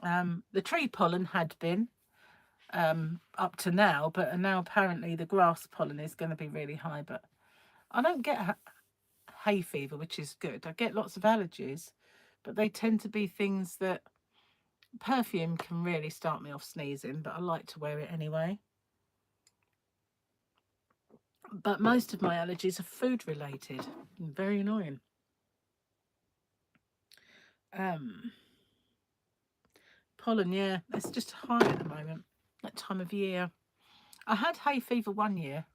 The tree pollen had been up to now, but now apparently the grass pollen is going to be really high. But I don't get hay fever, which is good. I get lots of allergies, but they tend to be things that perfume can really start me off sneezing, but I like to wear it anyway. But most of my allergies are food related. Very annoying. Pollen, yeah, it's just high at the moment, that time of year. I had hay fever one year.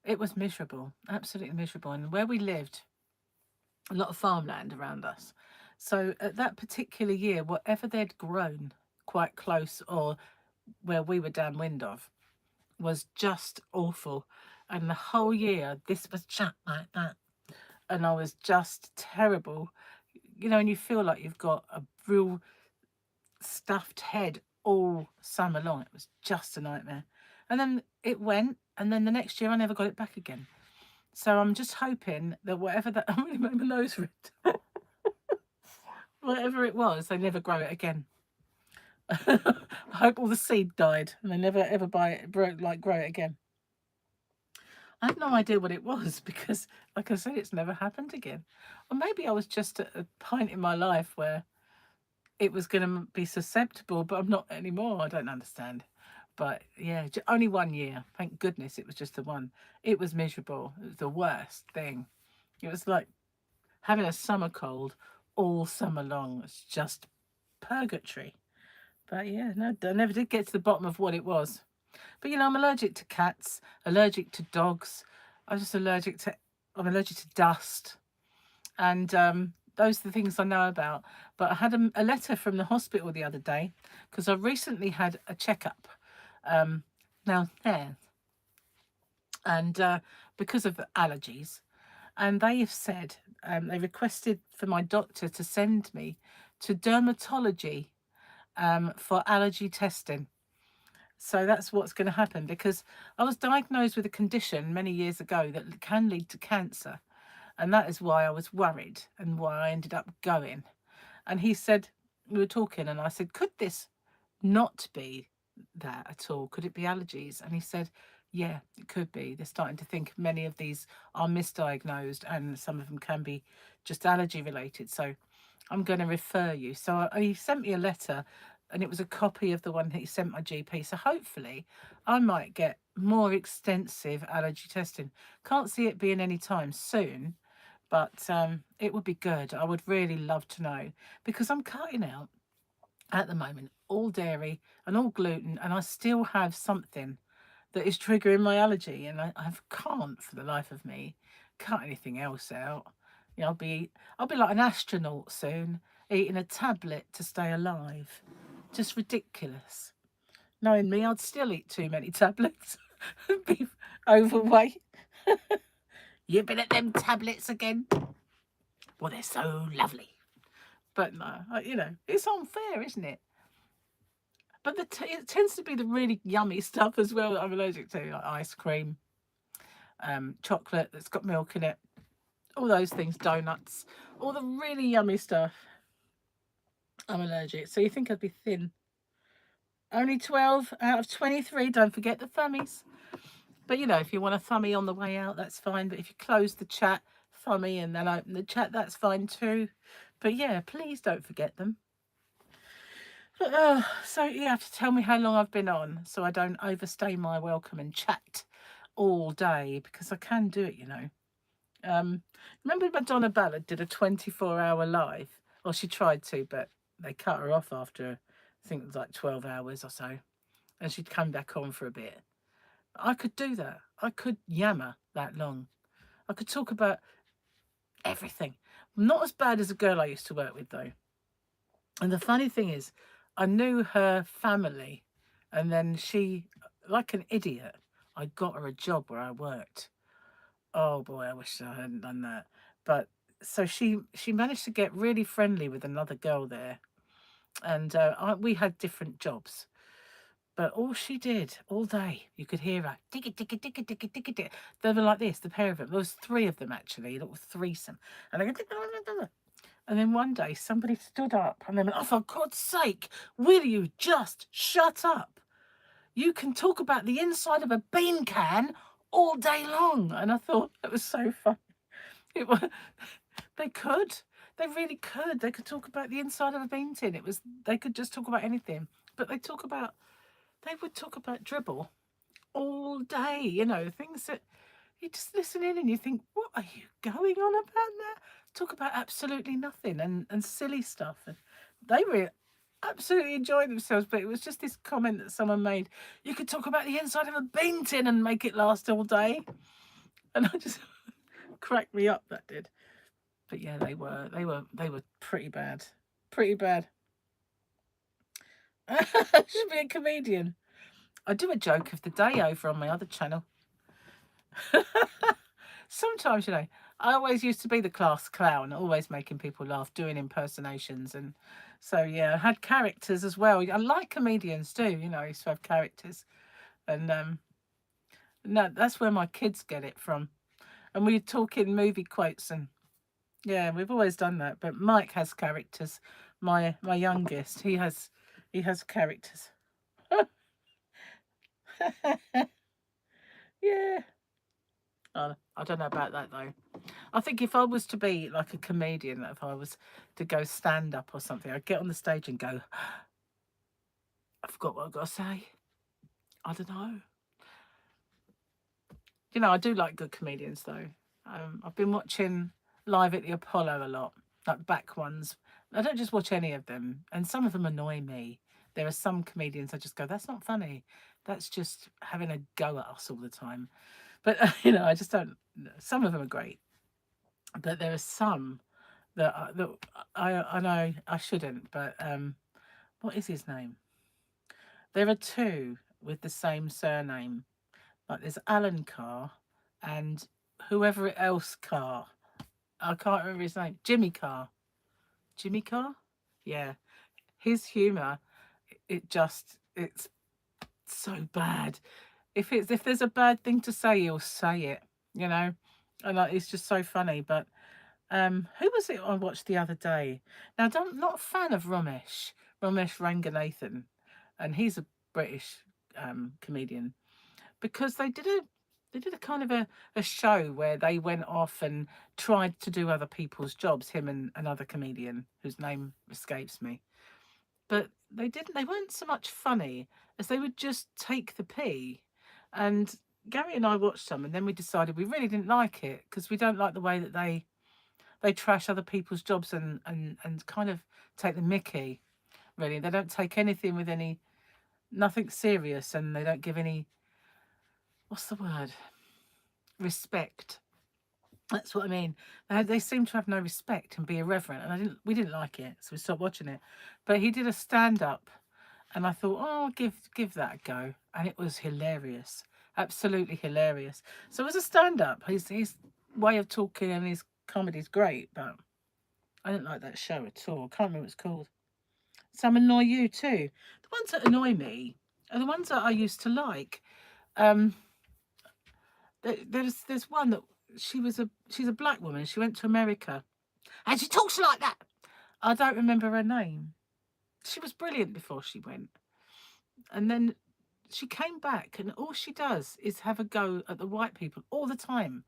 It was miserable, absolutely miserable. And where we lived, a lot of farmland around us. So at that particular year, whatever they'd grown quite close or where we were downwind of was just awful. And the whole year, this was just like that. And I was just terrible. You know, and you feel like you've got a real stuffed head all summer long. It was just a nightmare. And then it went, and then the next year I never got it back again. So I'm just hoping that whatever that, I really made my nose red. Whatever it was, they never grow it again. I hope all the seed died and they never ever grow it again. I had no idea what it was because, like I said, it's never happened again. Or maybe I was just at a point in my life where it was going to be susceptible, but I'm not anymore. I don't understand. But yeah, only 1 year. Thank goodness it was just the one. It was miserable. It was the worst thing. It was like having a summer cold all summer long. It's just purgatory. But yeah, no, I never did get to the bottom of what it was. But I'm allergic to cats, allergic to dogs. I'm allergic to dust. And those are the things I know about. But I had a letter from the hospital the other day because I recently had a checkup downstairs, and because of allergies. And they have said they requested for my doctor to send me to dermatology for allergy testing. So that's what's going to happen because I was diagnosed with a condition many years ago that can lead to cancer. And that is why I was worried and why I ended up going. And he said, we were talking, and I said, could this not be that at all? Could it be allergies? And he said, yeah, it could be. They're starting to think many of these are misdiagnosed and some of them can be just allergy related. So I'm going to refer you. So he sent me a letter and it was a copy of the one that he sent my GP. So hopefully I might get more extensive allergy testing. Can't see it being any time soon, but it would be good. I would really love to know because I'm cutting out at the moment all dairy and all gluten, and I still have something that is triggering my allergy, and I can't for the life of me cut anything else out. I'll be like an astronaut soon, eating a tablet to stay alive. Just ridiculous. Knowing me, I'd still eat too many tablets and be overweight. You've been at them tablets again? Well, they're so lovely. But no, it's unfair, isn't it? But it tends to be the really yummy stuff as well that I'm allergic to, like ice cream, chocolate that's got milk in it, all those things, donuts, all the really yummy stuff. I'm allergic. So you think I'd be thin? Only 12 out of 23. Don't forget the thummies. But if you want a thumbie on the way out, that's fine. But if you close the chat, thumbie, and then open the chat, that's fine too. But yeah, please don't forget them. But, so you have to tell me how long I've been on so I don't overstay my welcome and chat all day because I can do it, Remember Madonna Ballard did a 24-hour live? Well, she tried to, but they cut her off after, I think it was like 12 hours or so. And she'd come back on for a bit. I could do that. I could yammer that long. I could talk about everything. Not as bad as a girl I used to work with, though. And the funny thing is, I knew her family. And then she, like an idiot, I got her a job where I worked. Oh boy, I wish I hadn't done that. But so she managed to get really friendly with another girl there, and we had different jobs. But all she did all day, you could hear her diggy diggy diggy diggy diggy diggy. They were like this, the pair of them. There was three of them actually, a little threesome, and they go. And then one day somebody stood up and they went, "Oh, for God's sake, will you just shut up? You can talk about the inside of a bean can all day long." And I thought that was so funny. It was, they could. They really could. They could talk about the inside of a bean tin. They could just talk about anything. But they would talk about dribble all day, things that you just listen in and you think, what are you going on about now? Talk about absolutely nothing and silly stuff. And they were absolutely enjoying themselves, but it was just this comment that someone made. You could talk about the inside of a bean tin and make it last all day. And I just cracked me up, that did. But yeah, they were pretty bad. Pretty bad. I should be a comedian. I do a joke of the day over on my other channel. Sometimes, I always used to be the class clown, always making people laugh, doing impersonations. And so, yeah, I had characters as well. I like comedians too, I used to have characters. And no, that's where my kids get it from. And we talk in movie quotes and yeah, we've always done that. But Mike has characters. My youngest, he has characters. Yeah. I don't know about that though. I think if I was to be like a comedian, if I was to go stand up or something, I'd get on the stage and go, I forgot what I've got to say. I don't know. You know, I do like good comedians though. I've been watching Live at the Apollo a lot, like back ones. I don't just watch any of them, and some of them annoy me. There are some comedians I just go, that's not funny. That's just having a go at us all the time. But you know, I just don't. Some of them are great, but there are some that I know I shouldn't. But what is his name? There are two with the same surname. Like there's Alan Carr and whoever else Carr. I can't remember his name. Jimmy Carr. Jimmy Carr? Yeah. His humour, it's so bad. If there's a bad thing to say, he'll say it, you know? And like, it's just so funny. But who was it I watched the other day? Now I'm not a fan of Ramesh Ranganathan, and he's a British comedian. Because they did a kind of a show where they went off and tried to do other people's jobs, him and another comedian whose name escapes me. But they weren't so much funny as they would just take the pee. And Gary and I watched some and then we decided we really didn't like it because we don't like the way that they trash other people's jobs and kind of take the mickey, really. They don't take anything with nothing serious, and they don't give any, what's the word? Respect. That's what I mean. They seem to have no respect and be irreverent, and we didn't like it, so we stopped watching it. But he did a stand up, and I thought, oh, I'll give that a go, and it was hilarious, absolutely hilarious. So as a stand up, his way of talking and his comedy's great, but I didn't like that show at all. I can't remember what it's called. Some annoy you too. The ones that annoy me are the ones that I used to like. Um, there's one that she's a black woman. She went to America and she talks like that. I don't remember her name. She was brilliant before she went, and then she came back, and all she does is have a go at the white people all the time.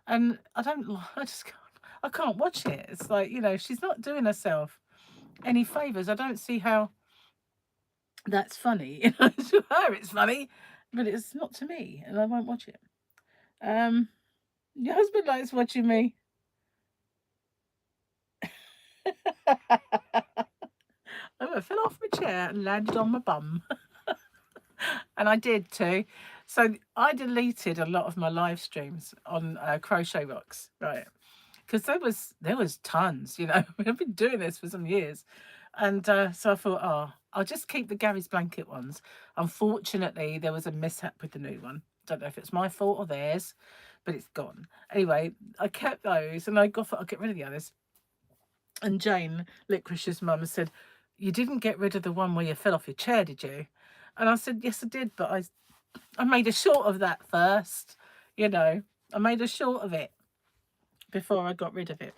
And I don't. I just can't. I can't watch it. It's like, you know, she's not doing herself any favors. I don't see how that's funny. You know, to her it's funny, but it's not to me, and I won't watch it. Um, your husband likes watching me. I fell off my chair and landed on my bum. And I did too. So I deleted a lot of my live streams on Crochet Rocks, right? Because there was tons, you know. I've been doing this for some years. And so I thought, oh, I'll just keep the Gary's Blanket ones. Unfortunately, there was a mishap with the new one. Don't know if it's my fault or theirs, but it's gone. Anyway, I kept those and I thought I'll get rid of the others. And Jane, Licorice's mum, said, you didn't get rid of the one where you fell off your chair, did you? And I said, yes, I did, but I made a short of that first, you know. I made a short of it before I got rid of it.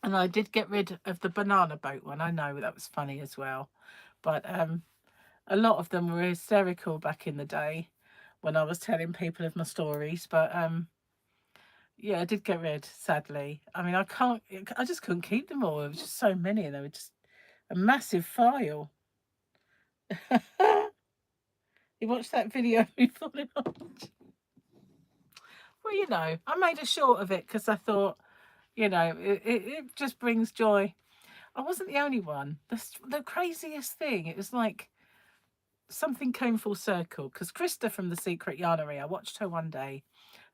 And I did get rid of the banana boat one. I know that was funny as well. But a lot of them were hysterical back in the day when I was telling people of my stories. But yeah, I did get rid, sadly. I mean, I just couldn't keep them all. There was just so many, and they were just a massive file. You watched that video of me falling off? Well, you know, I made a short of it because I thought, you know, it just brings joy. I wasn't the only one. The craziest thing, it was like something came full circle because Krista from The Secret Yarnery, I watched her one day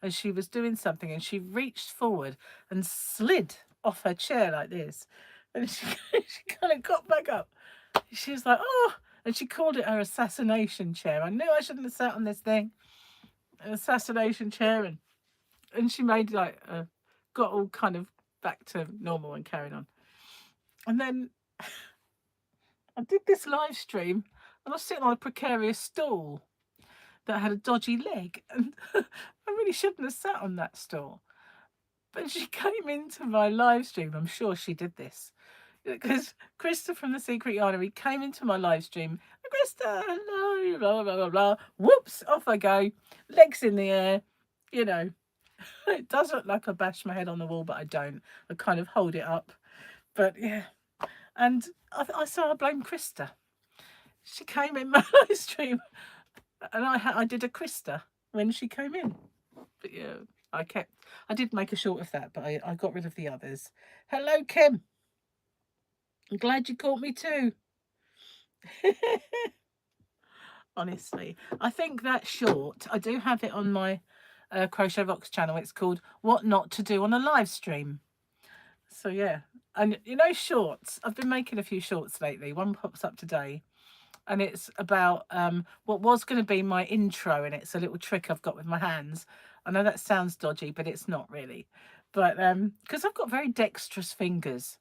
and she was doing something and she reached forward and slid off her chair like this. And she kind of got back up. She was like, oh, and she called it her assassination chair. I knew I shouldn't have sat on this thing. An assassination chair. And she made like, got all kind of back to normal and carried on. And then I did this live stream and I was sitting on a precarious stool that had a dodgy leg. And I really shouldn't have sat on that stool. But she came into my live stream. I'm sure she did this. Because Krista from The Secret Yarnery came into my live stream. Krista, hello, blah, blah, blah, blah. Whoops, off I go. Legs in the air, you know. It does look like I bashed my head on the wall, but I don't. I kind of hold it up. But yeah. And I saw I blame Krista. She came in my live stream, and I did a Krista when she came in. But yeah, I did make a short of that, but I got rid of the others. Hello, Kim. I'm glad you caught me too. Honestly, I think that short, I do have it on my Crochet Rocks channel. It's called What Not to Do on a Live Stream. So yeah, and you know, shorts, I've been making a few shorts lately. One pops up today, and it's about what was going to be my intro, and it's a little trick I've got with my hands. I know that sounds dodgy, but it's not really. But because I've got very dexterous fingers.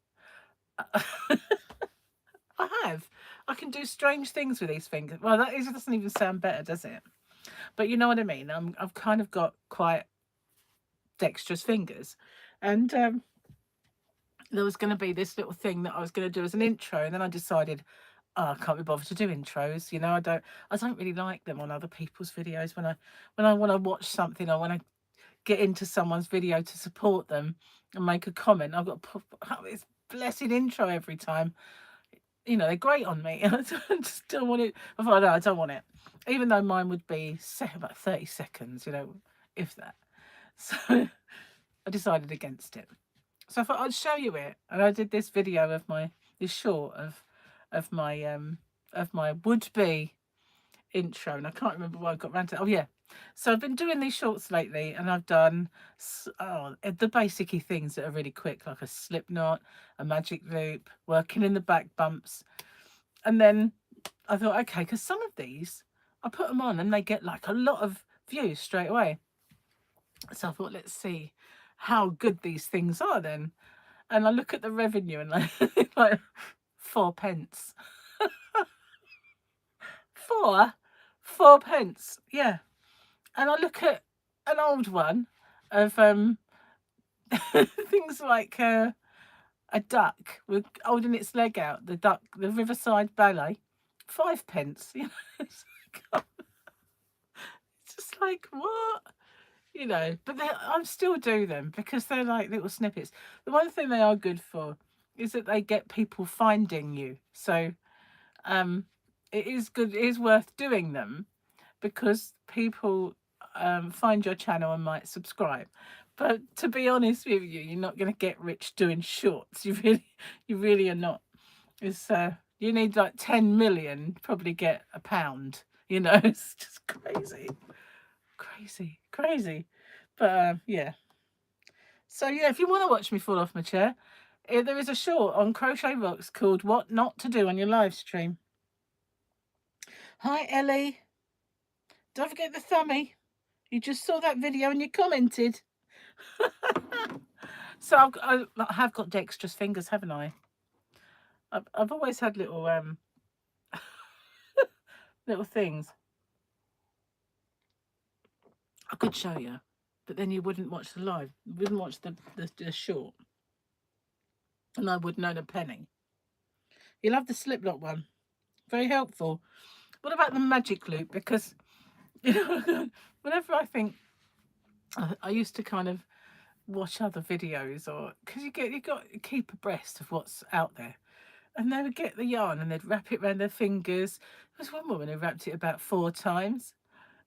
I have. I can do strange things with these fingers. Well, doesn't even sound better, does it? But you know what I mean. I've kind of got quite dexterous fingers, and there was going to be this little thing that I was going to do as an intro, and then I decided, oh, I can't be bothered to do intros. You know, I don't really like them on other people's videos. When I want to watch something, I want to get into someone's video to support them and make a comment, I've got to put this blessed intro every time. You know, they're great on me. I just don't want it. I thought, no, I don't want it. Even though mine would be about 30 seconds, you know, if that. So I decided against it. So I thought I'd show you it. And I did this video of this short of my would-be intro. And I can't remember why I got around to it. Oh, yeah. So I've been doing these shorts lately, and I've done the basic-y things that are really quick, like a slip knot, a magic loop, working in the back bumps. And then I thought, okay, because some of these, I put them on and they get like a lot of views straight away. So I thought, let's see how good these things are then. And I look at the revenue and like 4 pence. 4 pence, yeah. And I look at an old one of things like a duck with holding its leg out, the Riverside Ballet, 5 pence. You know, it's just like, what? You know, but I still do them because they're like little snippets. The one thing they are good for is that they get people finding you. So it is good, it is worth doing them because people find your channel and might subscribe. But to be honest with you, you're not going to get rich doing shorts. You really are not. It's you need like 10 million, probably get £1. You know, it's just crazy. But yeah. So yeah, if you want to watch me fall off my chair, there is a short on Crochet Rocks called "What Not to Do on Your Live Stream." Hi Ellie. Don't forget the thumbie. You just saw that video and you commented. So I have got dexterous fingers, haven't I? I've always had little little things. I could show you, but then you wouldn't watch the live. You wouldn't watch the short, and I wouldn't own a penny. You love the slip knot one. Very helpful. What about the magic loop? Because you know, whenever I think, I used to kind of watch other videos, or because you got to keep abreast of what's out there, and they would get the yarn and they'd wrap it around their fingers. There was one woman who wrapped it about 4 times,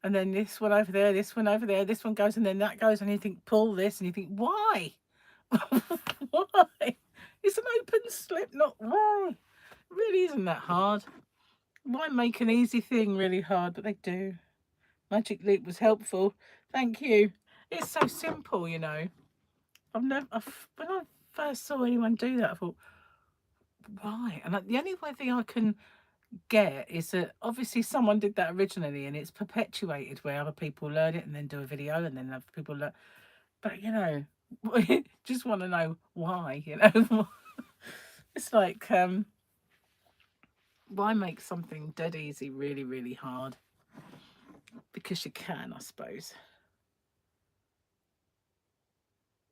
and then this one over there, this one over there, this one goes, and then that goes, and you think pull this, and you think why? Why? It's an open slip knot. Why? It really isn't that hard. Why make an easy thing really hard? But they do. Magic loop was helpful. Thank you. It's so simple, you know. When I first saw anyone do that, I thought, why? And the only thing I can get is that obviously someone did that originally, and it's perpetuated where other people learn it and then do a video, and then other people learn. But you know, just want to know why. You know, it's like why make something dead easy really, really hard? Because you can, I suppose.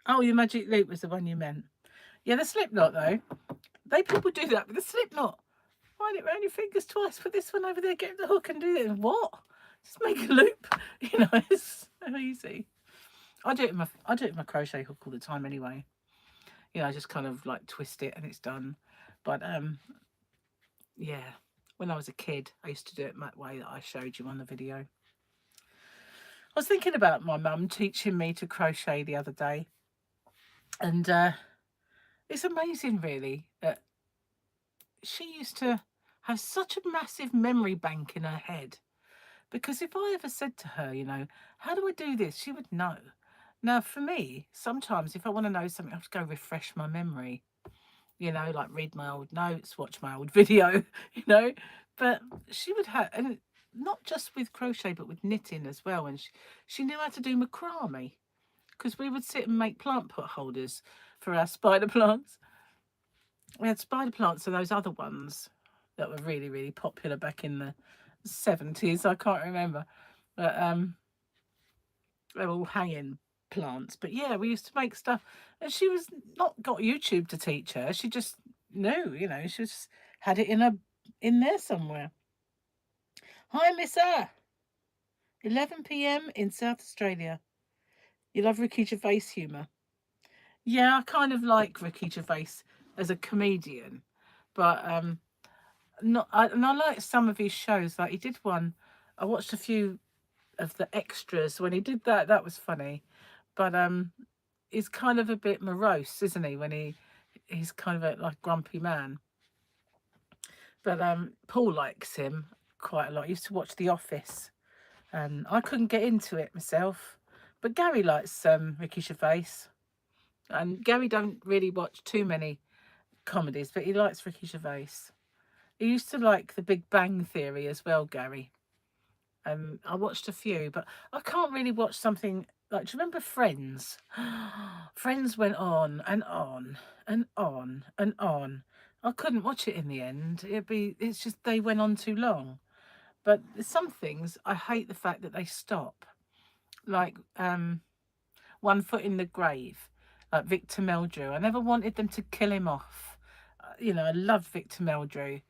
Oh, your magic loop was the one you meant. Yeah, the slip knot though. People do that with the slip knot. Wind it around your fingers twice. Put this one over there. Get the hook and do it. What? Just make a loop. You know, it's so easy. I do it with my crochet hook all the time anyway. You know, I just kind of like twist it and it's done. But yeah, when I was a kid, I used to do it that way that I showed you on the video. I was thinking about my mum teaching me to crochet the other day, and it's amazing, really, that she used to have such a massive memory bank in her head. Because if I ever said to her, you know, how do I do this? She would know. Now, for me, sometimes if I want to know something, I have to go refresh my memory, you know, like read my old notes, watch my old video, you know. But she would have, and not just with crochet, but with knitting as well. And she knew how to do macrame because we would sit and make plant pot holders for our spider plants. We had spider plants and those other ones that were really, really popular back in the 70s. I can't remember. But they were all hanging plants. But yeah, we used to make stuff. And she was not got YouTube to teach her. She just knew, you know, she just had it in there somewhere. Hi, Lissa. 11 p.m. in South Australia. You love Ricky Gervais humour. Yeah, I kind of like Ricky Gervais as a comedian, but and I like some of his shows. Like he did one, I watched a few of the extras when he did that. That was funny, but he's kind of a bit morose, isn't he? When he's kind of a like grumpy man. But Paul likes him quite a lot. I used to watch The Office, and I couldn't get into it myself. But Gary likes Ricky Gervais, and Gary don't really watch too many comedies, but he likes Ricky Gervais. He used to like The Big Bang Theory as well, Gary. I watched a few, but I can't really watch something like. Do you remember Friends? Friends went on and on and on and on. I couldn't watch it in the end. It's just they went on too long. But some things I hate the fact that they stop. Like One Foot in the Grave, like Victor Meldrew. I never wanted them to kill him off. You know, I love Victor Meldrew,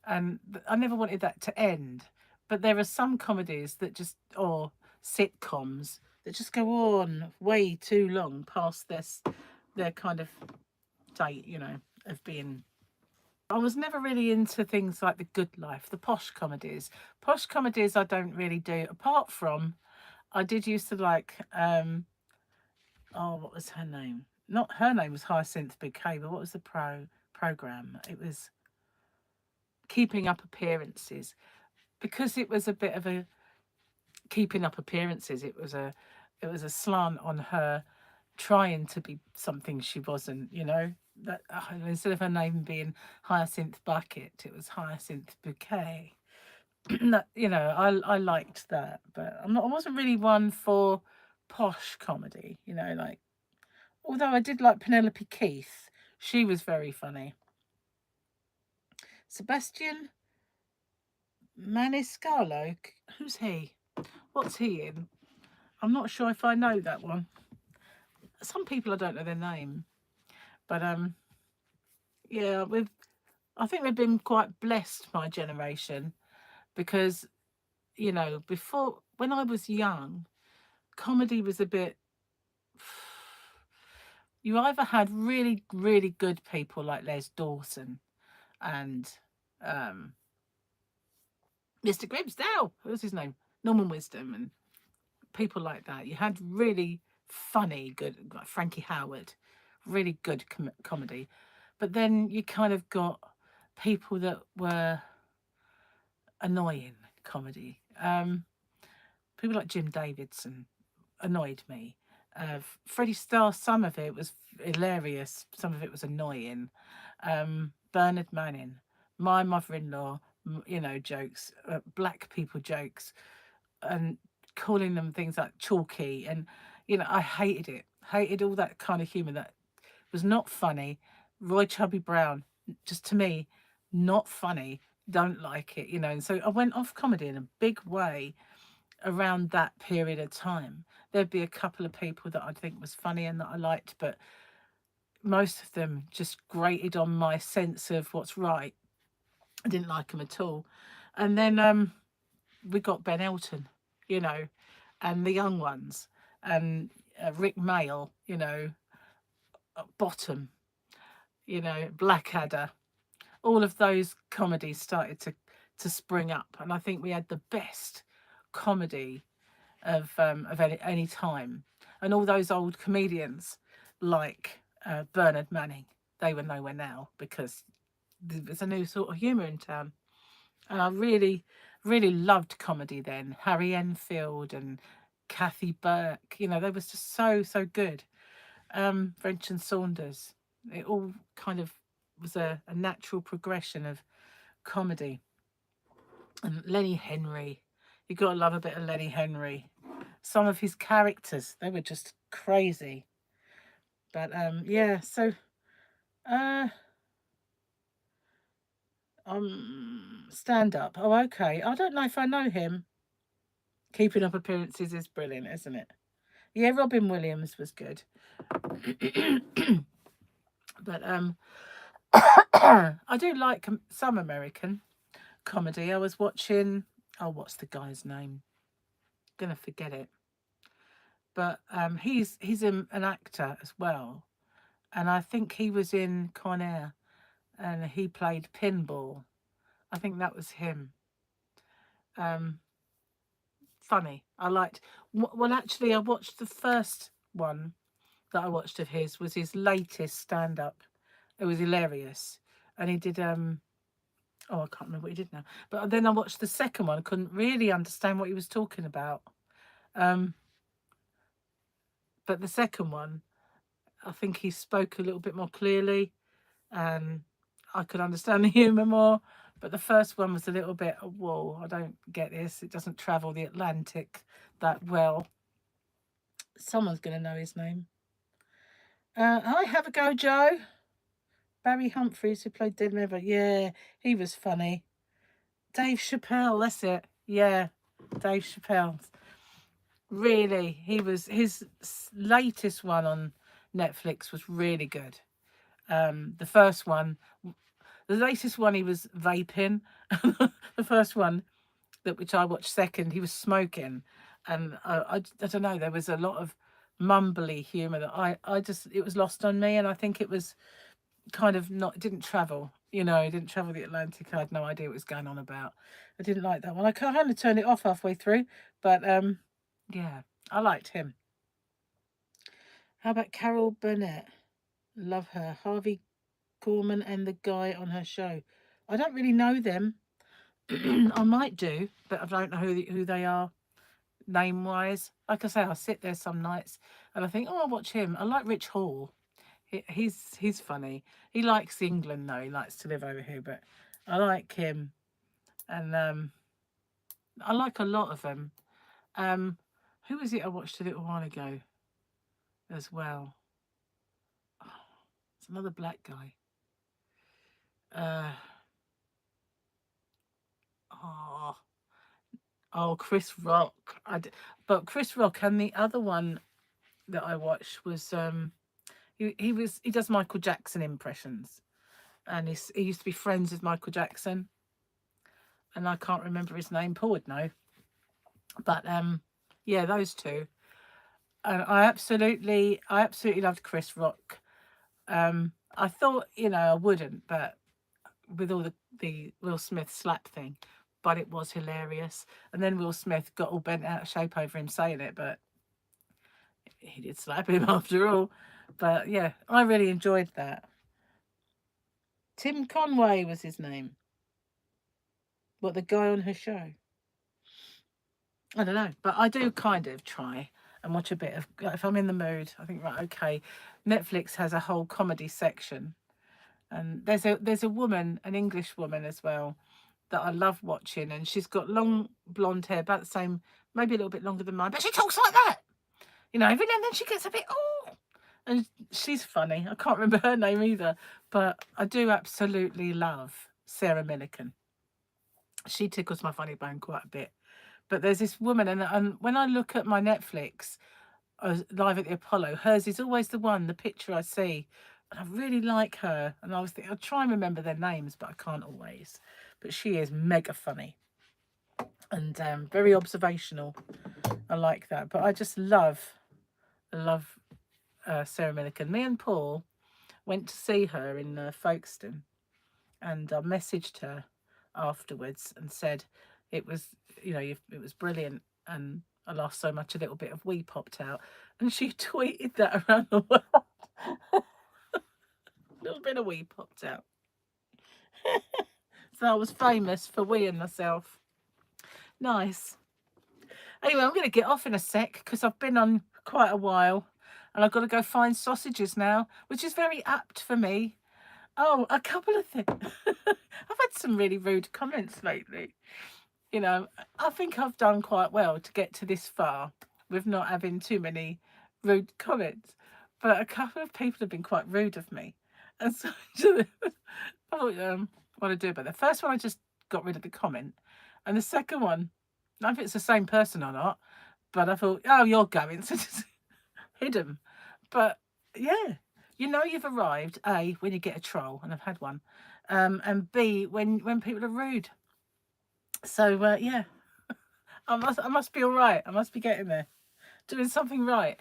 and I never wanted that to end. But there are some comedies that just, or sitcoms that just go on way too long past their kind of date, you know, of being. I was never really into things like The Good Life, the posh comedies. Posh comedies I don't really do. Apart from, I did used to like, oh, what was her name? Not her name was Hyacinth Bouquet, but what was the program? It was Keeping Up Appearances, because it was a bit of a keeping up appearances. It was a slant on her trying to be something she wasn't. You know that instead of her name being Hyacinth Bucket, it was Hyacinth Bouquet. That, you know, I liked that, but I wasn't really one for posh comedy. You know, like, although I did like Penelope Keith, she was very funny. Sebastian Maniscalco, who's he? What's he in? I'm not sure if I know that one. Some people I don't know their name, but yeah, I think we've been quite blessed, my generation, because you know, before, when I was young, comedy was a bit. You either had really, really good people like Les Dawson and Mr. Grimsdale, what was his name? Norman Wisdom, and people like that. You had really funny, good, like Frankie Howard, really good comedy. But then you kind of got people that were annoying comedy. People like Jim Davidson annoyed me. Freddie Starr, some of it was hilarious, some of it was annoying. Bernard Manning, my mother-in-law, you know, jokes, black people jokes, and calling them things like chalky, and you know, I hated it. Hated all that kind of humour that was not funny. Roy Chubby Brown, just to me, not funny. Don't like it, you know. And so I went off comedy in a big way around that period of time. There'd be a couple of people that I'd think was funny and that I liked, but most of them just grated on my sense of what's right. I didn't like them at all. And then we got Ben Elton, you know, and the young ones. And Rick Mail, you know, Bottom, you know, Blackadder. All of those comedies started to spring up, and I think we had the best comedy of any time. And all those old comedians like Bernard Manning, they were nowhere now because there's a new sort of humour in town. And I really, really loved comedy then. Harry Enfield and Kathy Burke, you know, they was just so good. French and Saunders, it all kind of was a natural progression of comedy. And Lenny Henry, you got to love a bit of Lenny Henry. Some of his characters, they were just crazy. But yeah, so uh stand up. Oh, okay. I don't know if I know him. Keeping Up Appearances is brilliant, isn't it? Yeah, Robin Williams was good. But I do like some American comedy. I was watching, oh, what's the guy's name? Gonna forget it. But he's an actor as well, and I think he was in Con Air, and he played Pinball. I think that was him. Um, Funny. I liked. Well, actually, I watched the first one that I watched of his was his latest stand up. It was hilarious, and he did oh, I can't remember what he did now. But then I watched the second one. I couldn't really understand what he was talking about. Um, but the second one, I think he spoke a little bit more clearly, and I could understand the humour more. But the first one was a little bit, whoa, I don't get this. It doesn't travel the Atlantic that well. Someone's going to know his name. Hi, have a go, Joe. Barry Humphries, who played Dead Never. Yeah, he was funny. Dave Chappelle, that's it. Yeah, Dave Chappelle. Really, he was, his latest one on Netflix was really good. The first one, the latest one, he was vaping. The first one, that which I watched second, he was smoking, and I don't know. There was a lot of mumbly humour that I just, it was lost on me, and I think it was kind of not, it didn't travel. You know, it didn't travel the Atlantic. I had no idea what was going on about. I didn't like that one. I kind of turned it off halfway through, but yeah, I liked him. How about Carol Burnett? Love her. Harvey Korman and the guy on her show. I don't really know them. I might do, but I don't know who they are name wise. Like I say, I sit there some nights and I think, oh, I'll watch him. I like Rich Hall. He's funny. He likes England though. He likes to live over here, but I like him, and I like a lot of them. Um, who was it I watched a little while ago as well? Oh, it's another black guy. Uh, oh, oh, Chris Rock. But Chris Rock, and the other one that I watched was he does Michael Jackson impressions, and he used to be friends with Michael Jackson, and I can't remember his name. Paul would know, but yeah, those two. And I absolutely loved Chris Rock. I thought, you know, I wouldn't, but with all the Will Smith slap thing, but it was hilarious. And then Will Smith got all bent out of shape over him saying it, but he did slap him after all. But yeah, I really enjoyed that. Tim Conway was his name. What, the guy on her show? I don't know, but I do kind of try and watch a bit of, like, if I'm in the mood, I think, right, okay, Netflix has a whole comedy section, and there's a woman, an English woman as well, that I love watching, and she's got long blonde hair, about the same, maybe a little bit longer than mine, but she talks like that, you know. Every now and then she gets a bit, oh, and she's funny. I can't remember her name either, but I do absolutely love Sarah Millican. She tickles my funny bone quite a bit. But there's this woman, and when I look at my Netflix live at the Apollo, hers is always the one, the picture I see, and I really like her. And I was thinking, I'll try and remember their names, but I can't always. But she is mega funny and very observational. I like that. But I just love I love Sarah Millican. Me and Paul went to see her in Folkestone, and I messaged her afterwards and said it was, it was brilliant, and I laughed so much a little bit of wee popped out, and she tweeted that around the world. A little bit of wee popped out. So I was famous for weeing myself. Nice. Anyway, I'm going to get off in a sec because I've been on quite a while, and I've got to go find sausages now, which is very apt for me. Oh, a couple of things. I've had some really rude comments lately. I think I've done quite well to get to this far with not having too many rude comments. But a couple of people have been quite rude of me. And so I thought, what to do about the first one, I just got rid of the comment. And the second one, I don't know if it's the same person or not, but I thought, oh, you're going, so just hid them. But yeah, you've arrived, A, when you get a troll, and I've had one, and B, when people are rude. So yeah, I must be all right. I must be getting there, doing something right.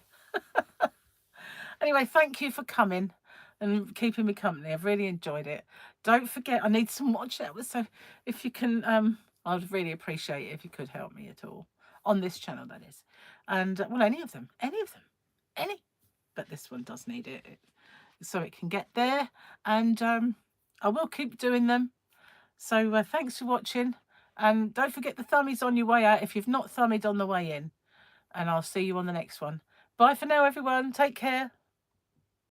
Anyway, thank you for coming and keeping me company. I've really enjoyed it. Don't forget, I need some watch hours, so if you can, I'd really appreciate it if you could help me at all on this channel, that is. And well, any of them, any. But this one does need it, so it can get there. And I will keep doing them. So thanks for watching. And don't forget the thummies on your way out if you've not thummied on the way in. And I'll see you on the next one. Bye for now, everyone. Take care.